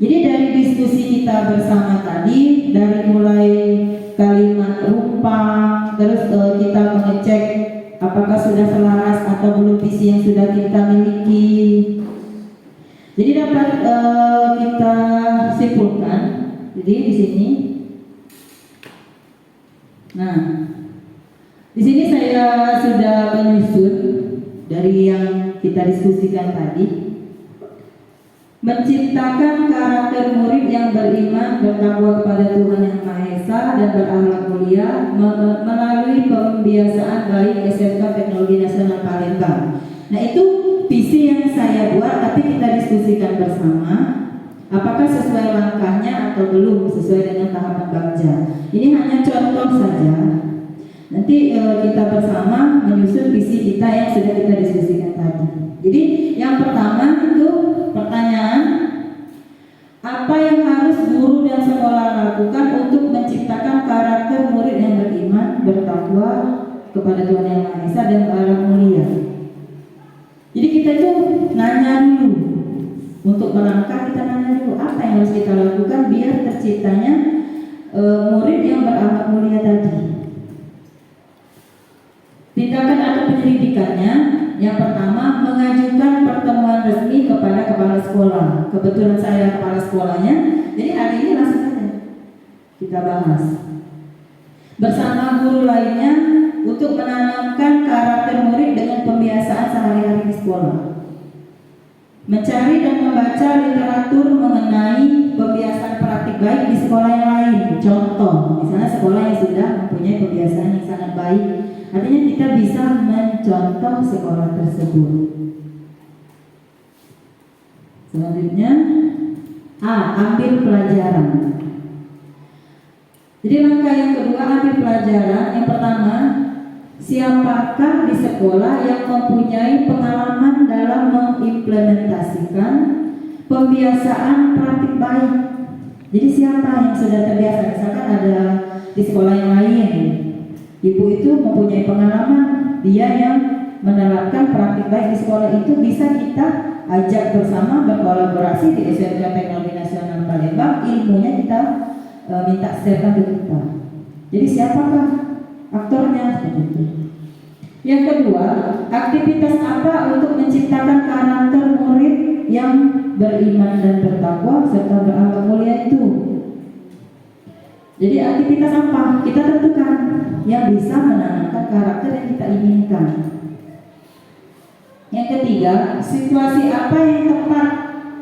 jadi dari diskusi kita bersama tadi, dari mulai kalimat rumpang, terus kita mengecek apakah sudah selaras atau belum visi yang sudah kita miliki. Jadi dapat kita simpulkan. Jadi di sini, nah, di sini saya sudah menyusun dari yang kita diskusikan tadi. Menciptakan karakter murid yang beriman, bertakwa kepada Tuhan Yang Maha Esa dan berakhlak mulia melalui pembiasaan baik SMK Teknologi Nasional Palembang. Nah, itu visi yang saya buat, tapi kita diskusikan bersama apakah sesuai langkahnya atau belum sesuai dengan tahapan bagja. Ini hanya contoh saja. Nanti kita bersama menyusun visi kita yang sudah kita diskusikan tadi. Jadi yang pertama itu pertanyaan, apa yang harus guru dan sekolah lakukan untuk menciptakan karakter murid yang beriman, bertakwa kepada Tuhan Yang Maha Esa dan berakhlak mulia. Jadi kita itu nanya dulu, untuk melangkah kita nanya dulu apa yang harus kita lakukan biar terciptanya murid yang berakhlak mulia tadi. Tindakan atau penyelidikannya, yang pertama mengajukan pertemuan resmi kepada kepala sekolah. Kebetulan saya kepala sekolahnya, jadi hari ini langsung saja kita bahas bersama guru lainnya untuk menanamkan karakter murid dengan pembiasaan sehari-hari di sekolah. Mencari dan membaca literatur mengenai pembiasaan praktik baik di sekolah yang lain. Contoh, misalnya sekolah yang sudah mempunyai pembiasaan yang sangat baik, artinya kita bisa mencontoh sekolah tersebut. Selanjutnya, ambil pelajaran. Jadi langkah yang kedua, ambil pelajaran. Yang pertama, siapakah di sekolah yang mempunyai pengalaman dalam mengimplementasikan pembiasaan praktik baik. Jadi siapa yang sudah terbiasa? Misalkan ada di sekolah yang lain, ibu itu mempunyai pengalaman, dia yang menerapkan praktik baik di sekolah itu, bisa kita ajak bersama berkolaborasi di SMK Teknologi Nasional Palembang, ilmunya kita minta sharekan ke kita. Jadi siapakah aktornya seperti itu? Yang kedua, aktivitas apa untuk menciptakan karakter murid yang beriman dan bertakwa serta berakhlak mulia itu? Jadi aktivitas apa? Kita tentukan yang bisa menanamkan karakter yang kita inginkan. Yang ketiga, situasi apa yang tepat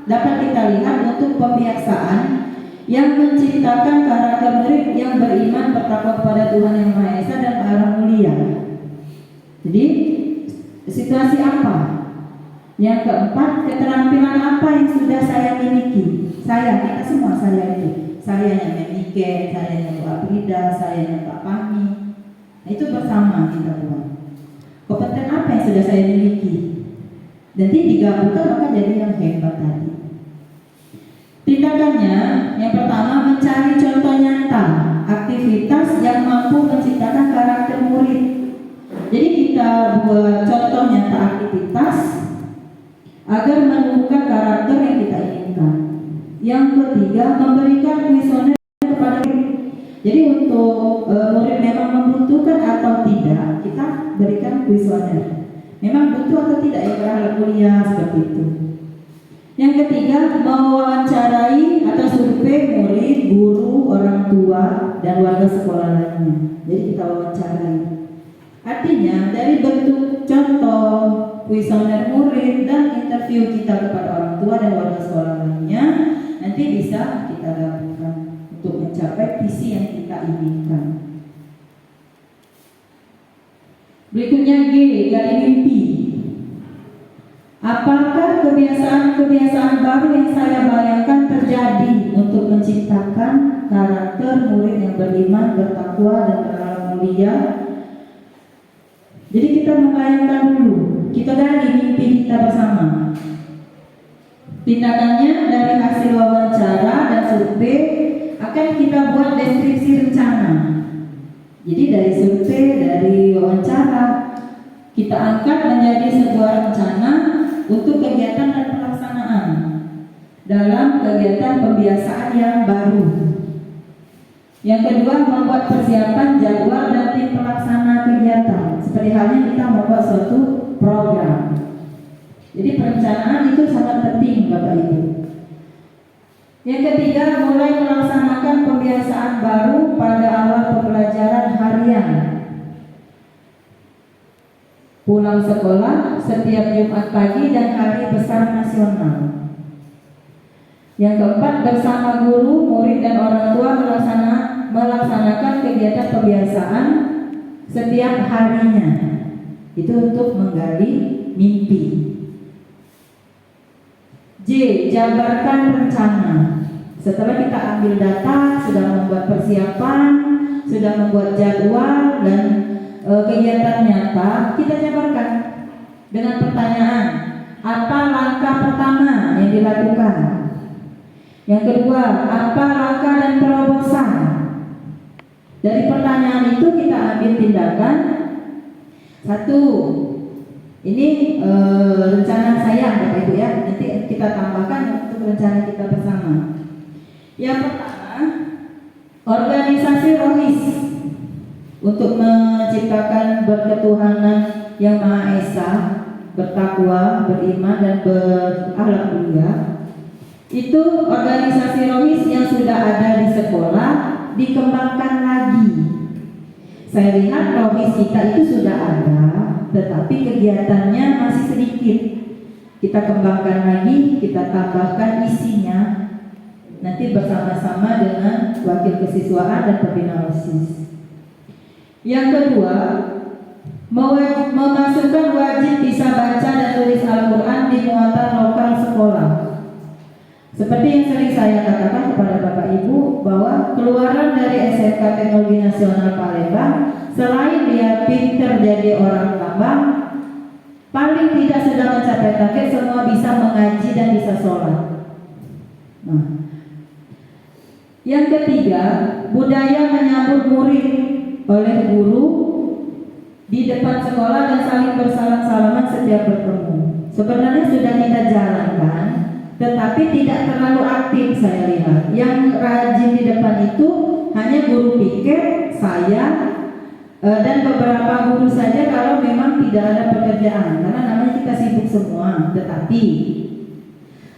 dapat kita lihat untuk pembiasaan yang menciptakan karakter murid yang beriman, bertakwa kepada Tuhan Yang Maha Esa dan berakhlak mulia. Jadi situasi apa? Yang keempat, keterampilan apa yang sudah saya miliki? Kita semua saya itu. Saya yang memikir, saya yang Pak Frida, saya yang Pak Fahmi. Nah, itu bersama kita buat. Kompeten apa yang sudah saya miliki? Nanti digabungkan maka jadi yang hebat tadi. Tindakannya yang pertama mencari contoh nyata aktivitas yang mampu menciptakan karakter murid. Jadi kita buat contoh nyata aktivitas agar menumbuhkan karakter yang kita inginkan. Yang ketiga, memberikan kuesioner kepada murid. Jadi untuk murid memang membutuhkan atau tidak, kita berikan kuesioner. Memang butuh atau tidak ya kalau kuliah seperti itu. Yang ketiga, mewawancarai atau survei murid, guru, orang tua, dan warga sekolah lainnya. Jadi kita wawancarai. Artinya dari bentuk contoh, kuesioner murid, dan interview kita kepada orang tua dan warga sekolah lainnya, nanti bisa kita gabungkan untuk mencapai visi yang kita inginkan. Berikutnya G, gali mimpi. Apakah kebiasaan-kebiasaan baru yang saya bayangkan terjadi untuk menciptakan karakter murid yang beriman, bertakwa, dan berakhlak mulia? Jadi kita membayangkan dulu, kita gali mimpi kita bersama. Tindakannya dari hasil wawancara dan survei akan kita buat deskripsi rencana. Jadi dari survei, dari wawancara, kita angkat menjadi sebuah rencana untuk kegiatan dan pelaksanaan dalam kegiatan pembiasaan yang baru. Yang kedua, membuat persiapan jadwal dan tim pelaksana kegiatan. Seperti halnya kita membuat suatu program. Jadi perencanaan itu sangat penting Bapak Ibu. Yang ketiga, mulai melaksanakan pembiasaan baru pada awal pembelajaran harian. Pulang sekolah setiap Jumat pagi dan hari besar nasional. Yang keempat, bersama guru, murid, dan orang tua melaksanakan kegiatan pembiasaan setiap harinya. Itu untuk menggali mimpi. J, jabarkan rencana. Setelah kita ambil data, sudah membuat persiapan, sudah membuat jadwal dan kegiatan nyata, kita jabarkan dengan pertanyaan, apa langkah pertama yang dilakukan? Yang kedua, apa langkah dan terobosan? Dari pertanyaan itu kita ambil tindakan. Satu, ini rencana saya Bapak Ibu ya, nanti kita tambahkan untuk rencana kita bersama. Yang pertama, organisasi rohis untuk menciptakan berketuhanan yang Maha Esa, bertakwa, beriman, dan berakhlak mulia. Itu organisasi rohis yang sudah ada di sekolah dikembangkan lagi. Saya lihat rohis kita itu sudah ada, tetapi kegiatannya masih sedikit. Kita kembangkan lagi, kita tambahkan isinya. Nanti bersama-sama dengan wakil kesiswaan dan pembina OSIS. Yang kedua, memasukkan wajib bisa baca dan tulis Al-Quran di muatan lokal sekolah. Seperti yang sering saya katakan kepada Bapak Ibu, bahwa keluaran dari SMK Teknologi Nasional Palembang, selain dia pinter jadi orang tambang, paling tidak sudah mencapai target semua bisa mengaji dan bisa sholat. Nah, yang ketiga, budaya menyambut murid oleh guru di depan sekolah dan saling bersalam-salaman setiap bertemu. Sebenarnya sudah kita jalankan, tetapi tidak terlalu aktif saya lihat. Yang rajin di depan itu hanya guru piket, saya, dan beberapa guru saja kalau memang tidak ada pekerjaan, karena namanya kita sibuk semua. Tetapi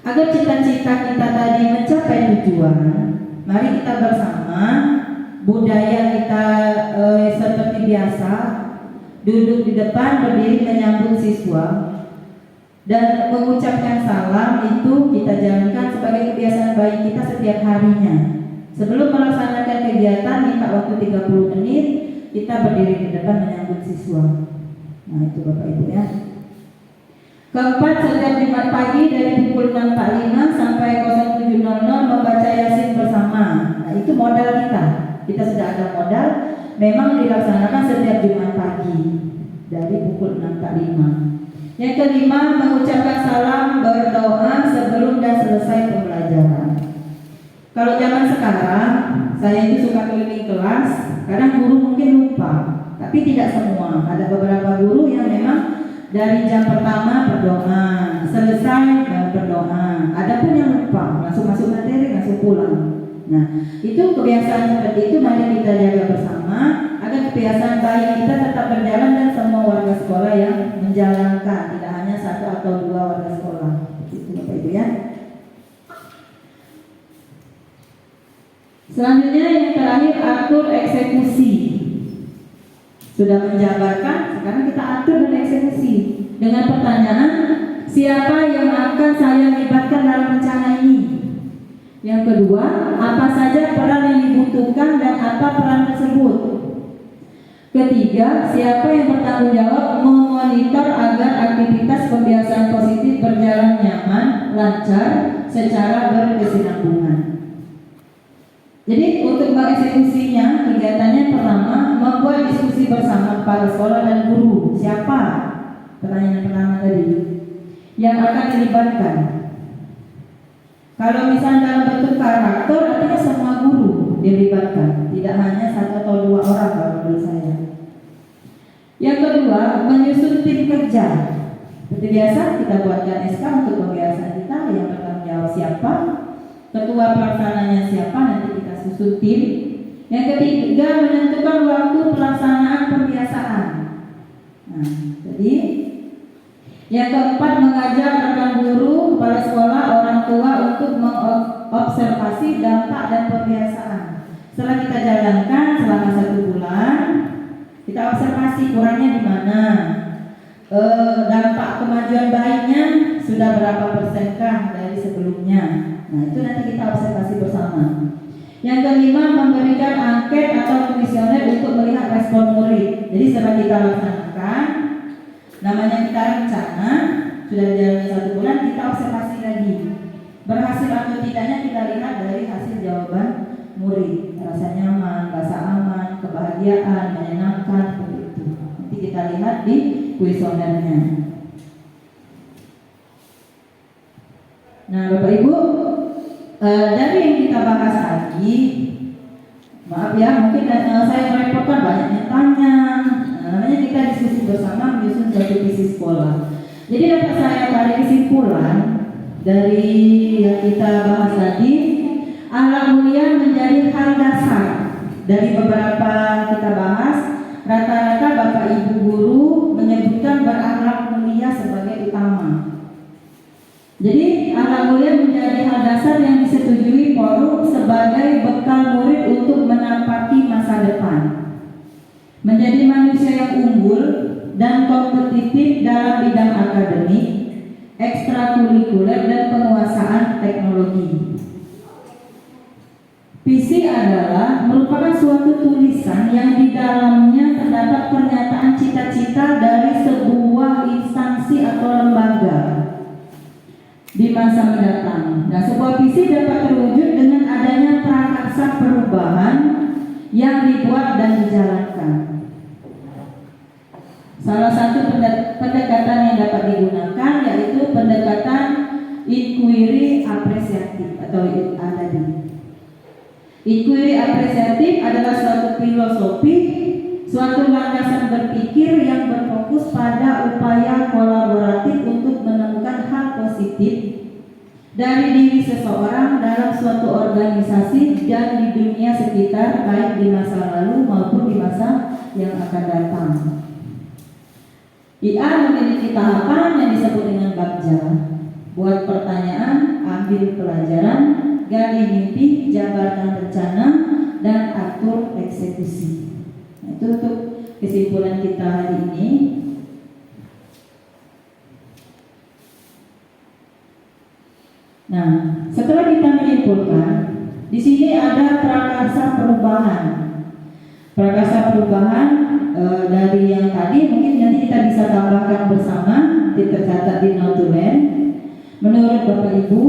agar cita-cita kita tadi mencapai tujuan, mari kita bersama, budaya kita seperti biasa, duduk di depan berdiri menyambut siswa dan mengucapkan salam. Itu kita jalankan sebagai kebiasaan baik kita setiap harinya. Sebelum melaksanakan kegiatan, minta waktu 30 menit, kita berdiri di depan menyambut siswa. Nah itu Bapak Ibu ya. Keempat, setiap Jumat pagi dari pukul 6.45 sampai 07.00 membaca Yasin bersama. Nah itu modal kita. Kita sudah ada modal, memang dilaksanakan setiap Jumat pagi dari pukul 6.45. Yang kelima, mengucapkan salam berdoa sebelum dan selesai pembelajaran. Kalau zaman sekarang, saya itu suka keliling kelas, kadang guru mungkin lupa, tapi tidak semua. Ada beberapa guru yang memang dari jam pertama berdoa, selesai berdoa. Ada pun yang lupa, langsung masuk materi, langsung pulang. Nah, itu kebiasaan seperti itu mari kita jaga bersama agar kebiasaan baik kita tetap berjalan dan semua warga sekolah yang menjalankan, tidak hanya 1 atau 2 warga sekolah. Itu Bapak Ibu ya. Selanjutnya yang terakhir, atur eksekusi. Sudah menjabarkan, sekarang kita atur dan eksekusi dengan pertanyaan, siapa yang akan saya libatkan dalam rencana ini? Yang kedua, apa saja peran yang dibutuhkan dan apa peran tersebut? Ketiga, siapa yang bertanggung jawab memonitor agar aktivitas pembiasaan positif berjalan nyaman, lancar, secara berkesinambungan. Jadi untuk mengeksekusinya, kegiatannya pertama, membuat diskusi bersama kepala sekolah dan guru. Siapa? Pertanyaan pertama tadi yang akan dilibatkan. Kalau misalnya dalam bentuk karakter, artinya semua guru dilibatkan, tidak hanya 1 atau 2 orang kalau menurut saya. Yang kedua, menyusun tim kerja. Seperti biasa kita buatkan SK untuk pembiasaan kita, yang bertanggung jawab siapa, ketua pelaksananya siapa, nanti kita susun tim. Yang ketiga, menentukan waktu pelaksanaan pembiasaan. Nah, jadi yang keempat, mengajak rekan guru, kepala sekolah, orang tua untuk mengobservasi dampak dan pembiasaan. Setelah kita jalankan selama 1 bulan, kita observasi kurangnya di mana, dampak kemajuan baiknya sudah berapa persenkah dari sebelumnya. Nah, itu nanti kita observasi bersama. Yang kelima, memberikan angket atau kuesioner untuk melihat respon murid. Jadi setelah kita laksanakan, namanya kita rencana, sudah jalan 1 bulan, kita observasi lagi. Berhasil atau tidaknya kita lihat dari hasil jawaban murid. Rasa nyaman, rasa aman, kebahagiaan, menyenangkan, begitu. Nanti kita lihat di kuesionernya. Nah, Bapak Ibu, dari yang kita bahas tadi, maaf ya, mungkin saya merepotkan, banyak yang tanya. Namanya kita diskusi bersama menyusun suatu visi sekolah. Jadi dapat saya tarik kesimpulan dari yang kita bahas tadi, akhlak mulia menjadi hal dasar. Dari beberapa kita bahas, rata-rata Bapak Ibu guru menyebutkan berakhlak mulia sebagai utama. Jadi akhlak mulia menjadi hal dasar yang disetujui forum sebagai bekal murid untuk menapaki masa depan, menjadi manusia yang unggul dan kompetitif dalam bidang akademik, ekstrakurikuler dan penguasaan teknologi. Visi adalah merupakan suatu tulisan yang di dalamnya terdapat pernyataan cita-cita dari sebuah instansi atau lembaga di masa mendatang. Nah, sebuah visi dapat terwujud dengan adanya prakarsa perubahan yang dibuat dan dijalankan. Salah satu pendekatan yang dapat digunakan yaitu pendekatan inquiry apresiatif atau tadi. Inquiry apresiatif adalah suatu filosofi, suatu landasan berpikir yang berfokus pada upaya kolaboratif untuk menemukan hal positif dari diri seseorang dalam suatu organisasi dan di dunia sekitar, baik di masa lalu maupun di masa yang akan datang. IA memiliki tahapan yang disebut dengan bagja. Buat pertanyaan, ambil pelajaran, gali mimpi, jabarkan rencana, dan atur eksekusi. Nah, itu untuk kesimpulan kita hari ini. Nah, setelah kita menyimpulkan, di sini ada prakarsa perubahan. Prakarsa perubahan dari yang tadi mungkin nanti kita bisa tambahkan bersama, tercatat di note to learn. Menurut Bapak Ibu,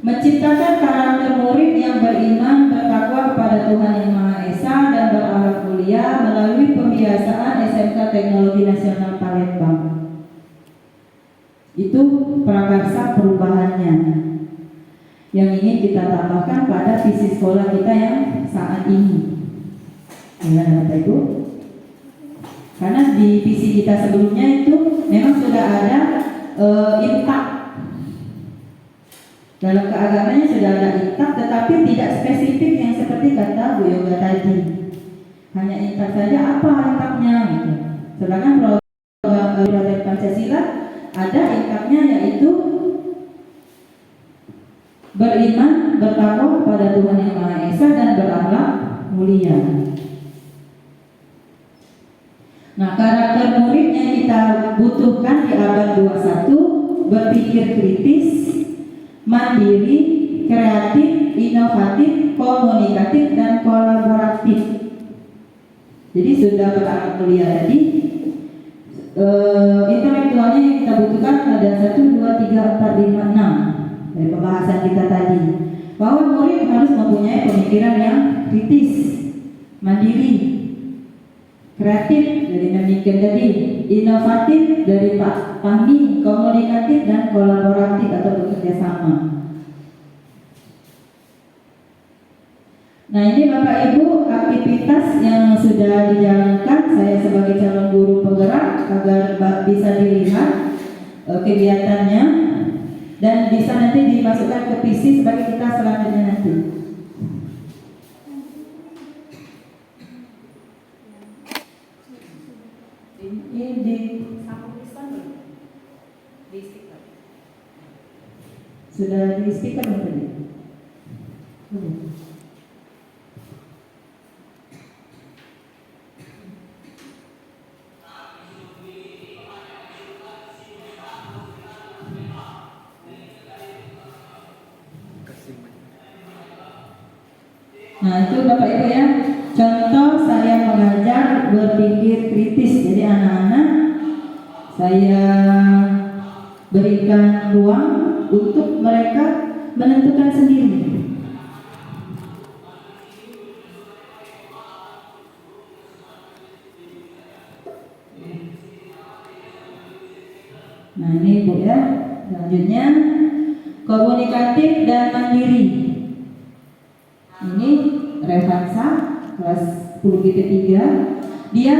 menciptakan karakter murid yang beriman, bertakwa kepada Tuhan Yang Maha Esa dan berakhlak mulia Mulia melalui pembiasaan SMK Teknologi Nasional Palembang. Itu prakarsa perubahannya yang ingin kita tambahkan pada visi sekolah kita yang saat ini. Gimana Bapak Ibu? Karena di visi kita sebelumnya itu memang sudah ada intak. Dalam keagamaan sudah ada intak, tetapi tidak spesifik yang seperti kata Bu Yoga tadi. Hanya intak saja, apa intaknya gitu. Sedangkan program Pancasila ada intaknya, yaitu beriman, bertakwa kepada Tuhan Yang Maha Esa dan berakhlak mulia. Nah, karakter murid yang kita butuhkan di abad 21 berpikir kritis, mandiri, kreatif, inovatif, komunikatif, dan kolaboratif. Jadi sudah berakhlak mulia tadi. Intelektualnya yang kita butuhkan ada 1, 2, 3, 4, 5, 6 dari pembahasan kita tadi, bahwa murid harus mempunyai pemikiran yang kritis, mandiri, kreatif dari memikir tadi, inovatif dari Pak Pandi, komunikatif dan kolaboratif atau bekerja sama. Nah, ini Bapak Ibu aktivitas yang sudah dijalankan saya sebagai calon guru penggerak agar bisa dilihat kegiatannya dan bisa nanti dimasukkan ke visi sebagai kita selanjutnya nanti. Ini di stiker. Sudah di stiker belum tadi? Nah, itu Bapak Ibu ya, contoh saya mengajar berpikir kritis. Jadi anak-anak saya berikan ruang untuk mereka menentukan sendiri. Nah, ini Bu ya, selanjutnya komunikatif dan mandiri. Ini Revansa kelas 10 GT3. Dia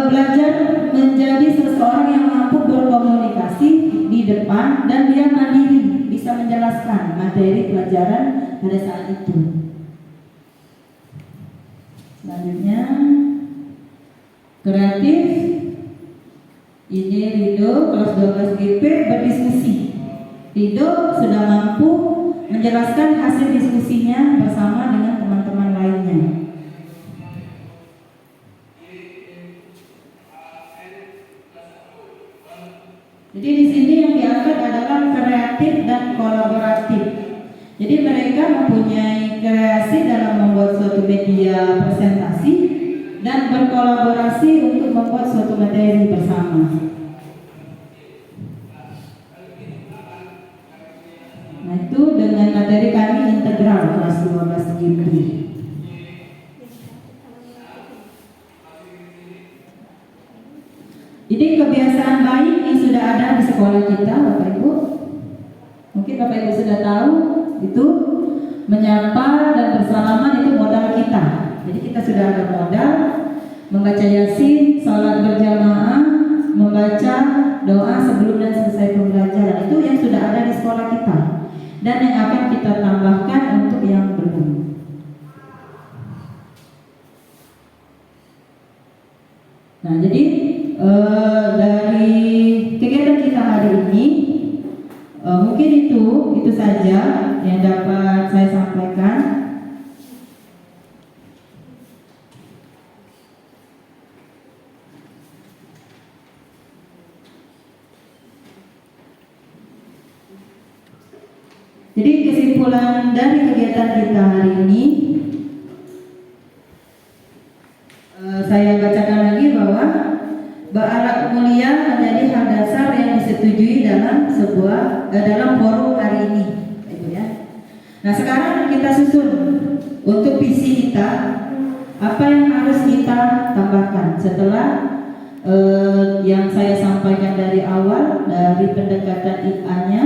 belajar menjadi seseorang yang mampu berkomunikasi di depan dan dia mandiri, bisa menjelaskan materi pelajaran pada saat itu. Selanjutnya kreatif. Ini Rido kelas 12 GP berdiskusi. Rido sudah mampu menjelaskan hasil diskusinya bersama dengan teman-teman lainnya. Jadi di sini yang diangkat adalah kreatif dan kolaboratif. Jadi mereka mempunyai kreasi dalam membuat suatu media presentasi dan berkolaborasi untuk membuat suatu materi bersama. Nah, itu dengan materi kami integral kelas 12 GP. Jadi kebiasaan baik yang sudah ada di sekolah kita, Bapak Ibu. Mungkin Bapak Ibu sudah tahu, itu menyapa dan bersalaman itu modal kita. Jadi kita sudah ada modal membaca Yasin, salat berjamaah, membaca doa sebelum dan selesai pembelajaran. Itu yang sudah ada di sekolah kita. Dan yang akan kita tambahkan untuk yang belum. Nah, jadi dari kegiatan kita hari ini mungkin itu saja yang dapat saya sampaikan. Jadi kesimpulan dari kegiatan kita hari ini, saya bacakan lagi bahwa berakhlak mulia menjadi hal dasar yang disetujui dalam dalam forum hari ini, Ibu ya. Nah, sekarang kita susun untuk visi kita Apa yang harus kita tambahkan setelah yang saya sampaikan dari awal, dari pendekatan IA-nya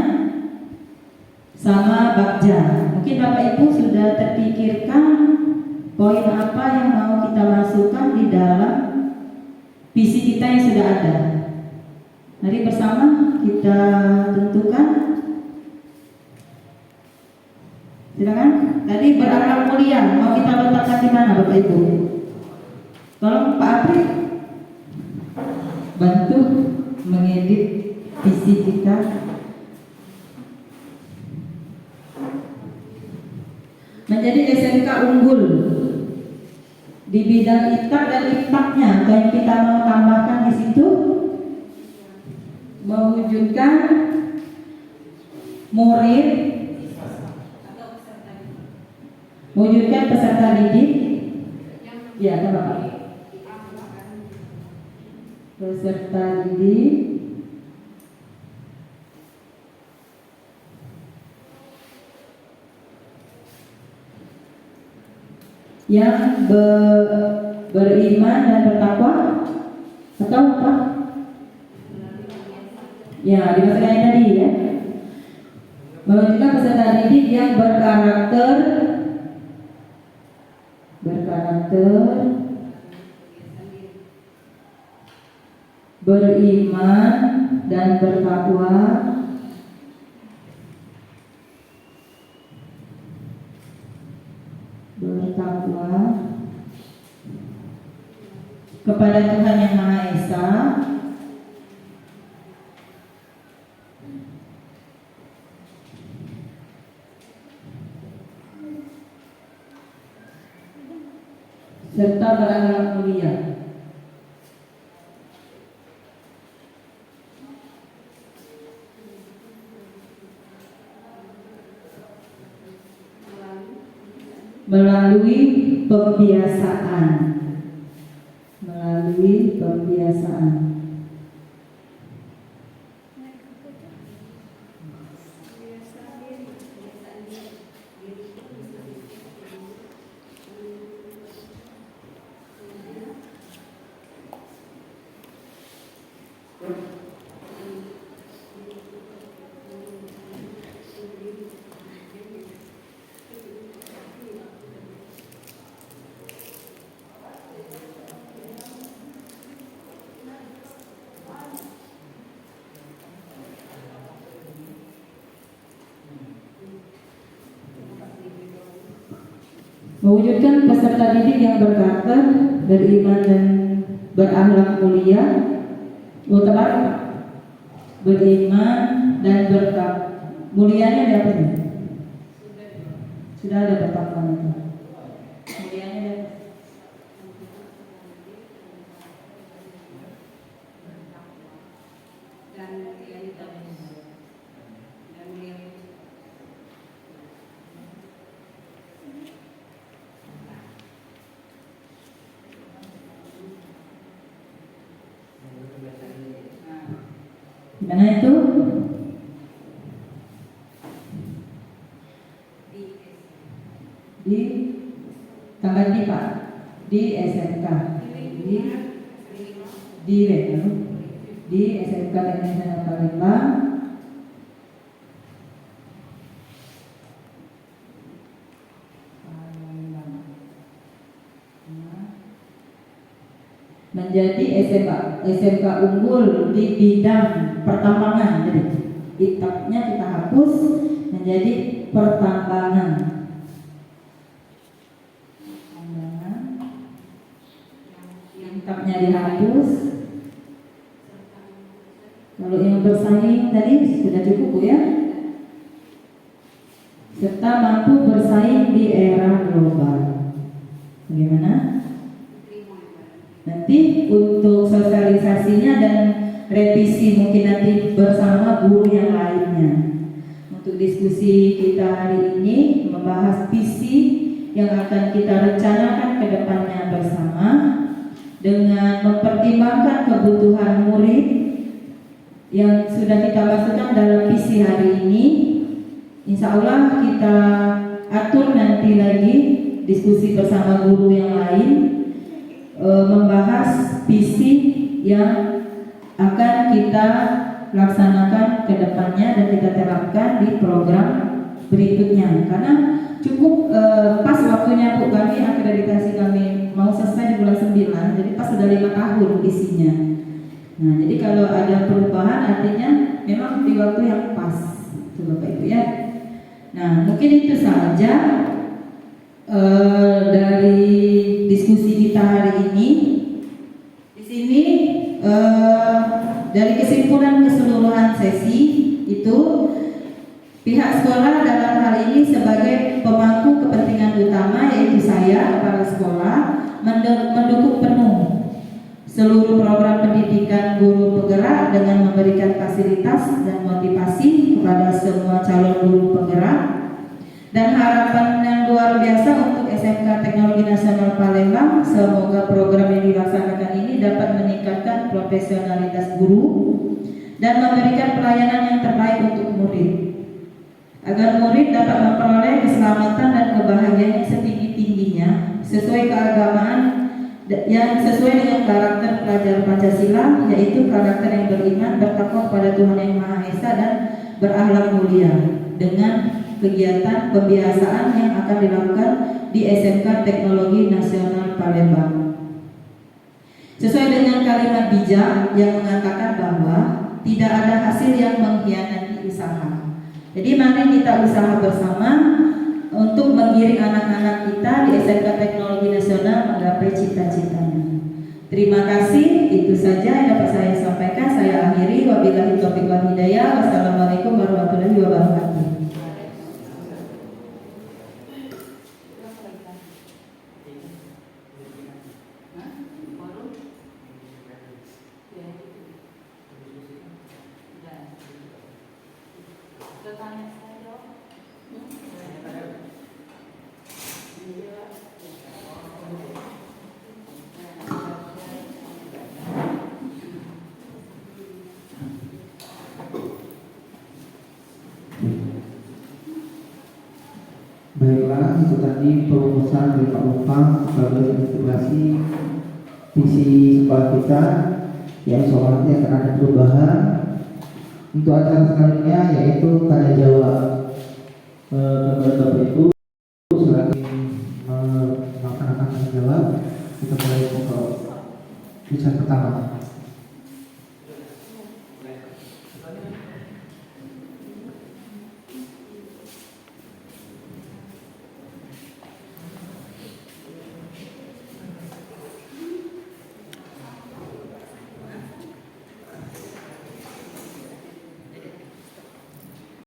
sama Bagja? Mungkin Bapak Ibu sudah terpikirkan poin apa yang mau kita masukkan di dalam visi kita yang sudah ada. Mari bersama kita tentukan. Silakan. Tadi berakhlak mulia mau kita letakkan di mana Bapak Ibu? Tolong Pak Apri bantu mengedit visi kita. Menjadi SMK unggul di bidang ITAK dan IPAK-nya, atau yang kita mau tambahkan di situ, mewujudkan murid, mewujudkan peserta didik, ya kan Bapak? Peserta didik yang beriman dan bertakwa, atau apa? Ya, dimaksudkan yang tadi ya. Mewujudkan peserta didik yang berkarakter, beriman dan bertakwa, kepada Tuhan Yang Maha Esa, serta berakhlak mulia. Melalui pembiasaan. Mewujudkan peserta didik yang berkarakter, beriman dan berakhlak mulia, beriman dan bertakwa. Mulianya ada apa nih? Sudah ada bertakwa itu. Mulianya ada. Gimana itu? Di tambah di Pak, di SMK, di SMK Internasional Palembang, menjadi SMK unggul di bidang pertambangan. Jadi ITAK-nya kita hapus menjadi pertambangan. ITAK-nya dihapus. Kalau yang bersaing tadi sudah cukup Bu ya. Serta mampu bersaing di era global. Bagaimana? Nanti untuk sosialisasinya dan revisi mungkin nanti bersama guru yang lainnya. Untuk diskusi kita hari ini membahas visi yang akan kita rencanakan ke depannya bersama dengan mempertimbangkan kebutuhan murid yang sudah kita masukkan dalam visi hari ini. Insya Allah kita atur nanti lagi diskusi bersama guru yang lain, membahas visi yang akan kita laksanakan ke depannya dan kita terapkan di program berikutnya. Karena cukup pas waktunya Bu, kami akreditasi kami mau selesai di bulan 9, jadi pas sudah 5 tahun isinya. Nah, jadi kalau ada perubahan artinya memang di waktu yang pas, itu Bapak Ibu ya. Nah, mungkin itu saja dari diskusi kita hari ini. Di sini dari kesimpulan keseluruhan sesi itu, pihak sekolah dalam hal ini sebagai pemangku kepentingan utama, yaitu saya, kepala sekolah, mendukung penuh seluruh program pendidikan guru penggerak dengan memberikan fasilitas dan motivasi kepada semua calon guru penggerak, dan harapan yang luar biasa untuk SMK Teknologi Nasional Palembang, semoga program yang dilaksanakan ini dapat meningkatkan profesionalitas guru dan memberikan pelayanan yang terbaik untuk murid, agar murid dapat memperoleh keselamatan dan kebahagiaan yang setinggi-tingginya sesuai keagamaan yang sesuai dengan karakter pelajar Pancasila, yaitu karakter yang beriman, bertakwa kepada Tuhan Yang Maha Esa dan berakhlak mulia, dengan kegiatan pembiasaan yang akan dilakukan di SMK Teknologi Nasional Palembang. Sesuai dengan kalimat bijak yang mengatakan bahwa tidak ada hasil yang mengkhianati usaha. Jadi mari kita usaha bersama untuk menggiring anak-anak kita di SMK Teknologi Nasional menggapai cita-citanya. Terima kasih, itu saja yang dapat saya sampaikan. Saya akhiri, wabillahi taufiq wal hidayah. Wassalamualaikum warahmatullahi wabarakatuh. Baiklah, itu tadi perumusan dari Pak Upang sebagai integrasi visi sekolah kita, yang insya nanti akan ada perubahan. Untuk acara selanjutnya yaitu tanya jawab. Kepada Bapak Ibu silakan melaksanakan tanya jawab. Kita mulai ke bicara pertama.